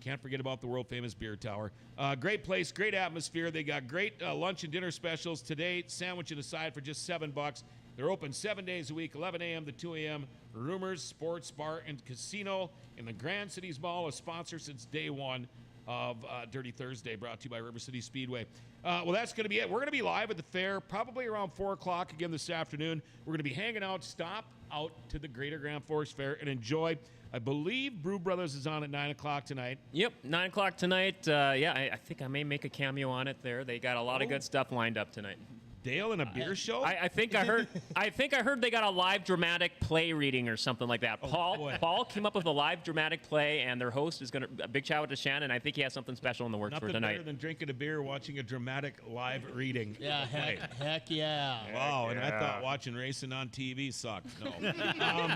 Can't forget about the world-famous beer tower. Great place, great atmosphere. They got great lunch and dinner specials today. Sandwich and a side for just $7. They're open 7 days a week, 11 a.m. to 2 a.m. Rumors Sports Bar and Casino in the Grand Cities Mall, a sponsor since day one of Dirty Thursday, brought to you by River Cities Speedway. Well, that's going to be it. We're going to be live at the fair probably around 4 o'clock again this afternoon. We're going to be hanging out. Stop out to the Greater Grand Forks Fair and enjoy. I believe Brew Brothers is on at 9 o'clock tonight. Yep, 9 o'clock tonight. I think I may make a cameo on it there. They got a lot of good stuff lined up tonight. Dale in a beer show? I think I heard. I think I heard they got a live dramatic play reading or something like that. Paul came up with a live dramatic play, and their host is going to. A big shout out to Shannon. I think he has something special in the works for tonight. Nothing better than drinking a beer, watching a dramatic live reading. Yeah, heck yeah. Wow, and I thought watching racing on TV sucked. No.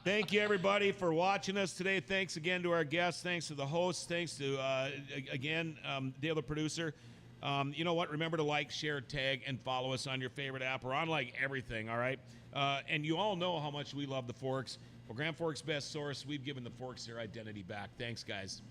Thank you, everybody, for watching us today. Thanks again to our guests. Thanks to the hosts. Thanks to, Dale, the producer. You know what? Remember to like, share, tag, and follow us on your favorite app. We're on like everything, all right? And you all know how much we love the Forks. Well, Grand Forks' best source. We've given the Forks their identity back. Thanks, guys.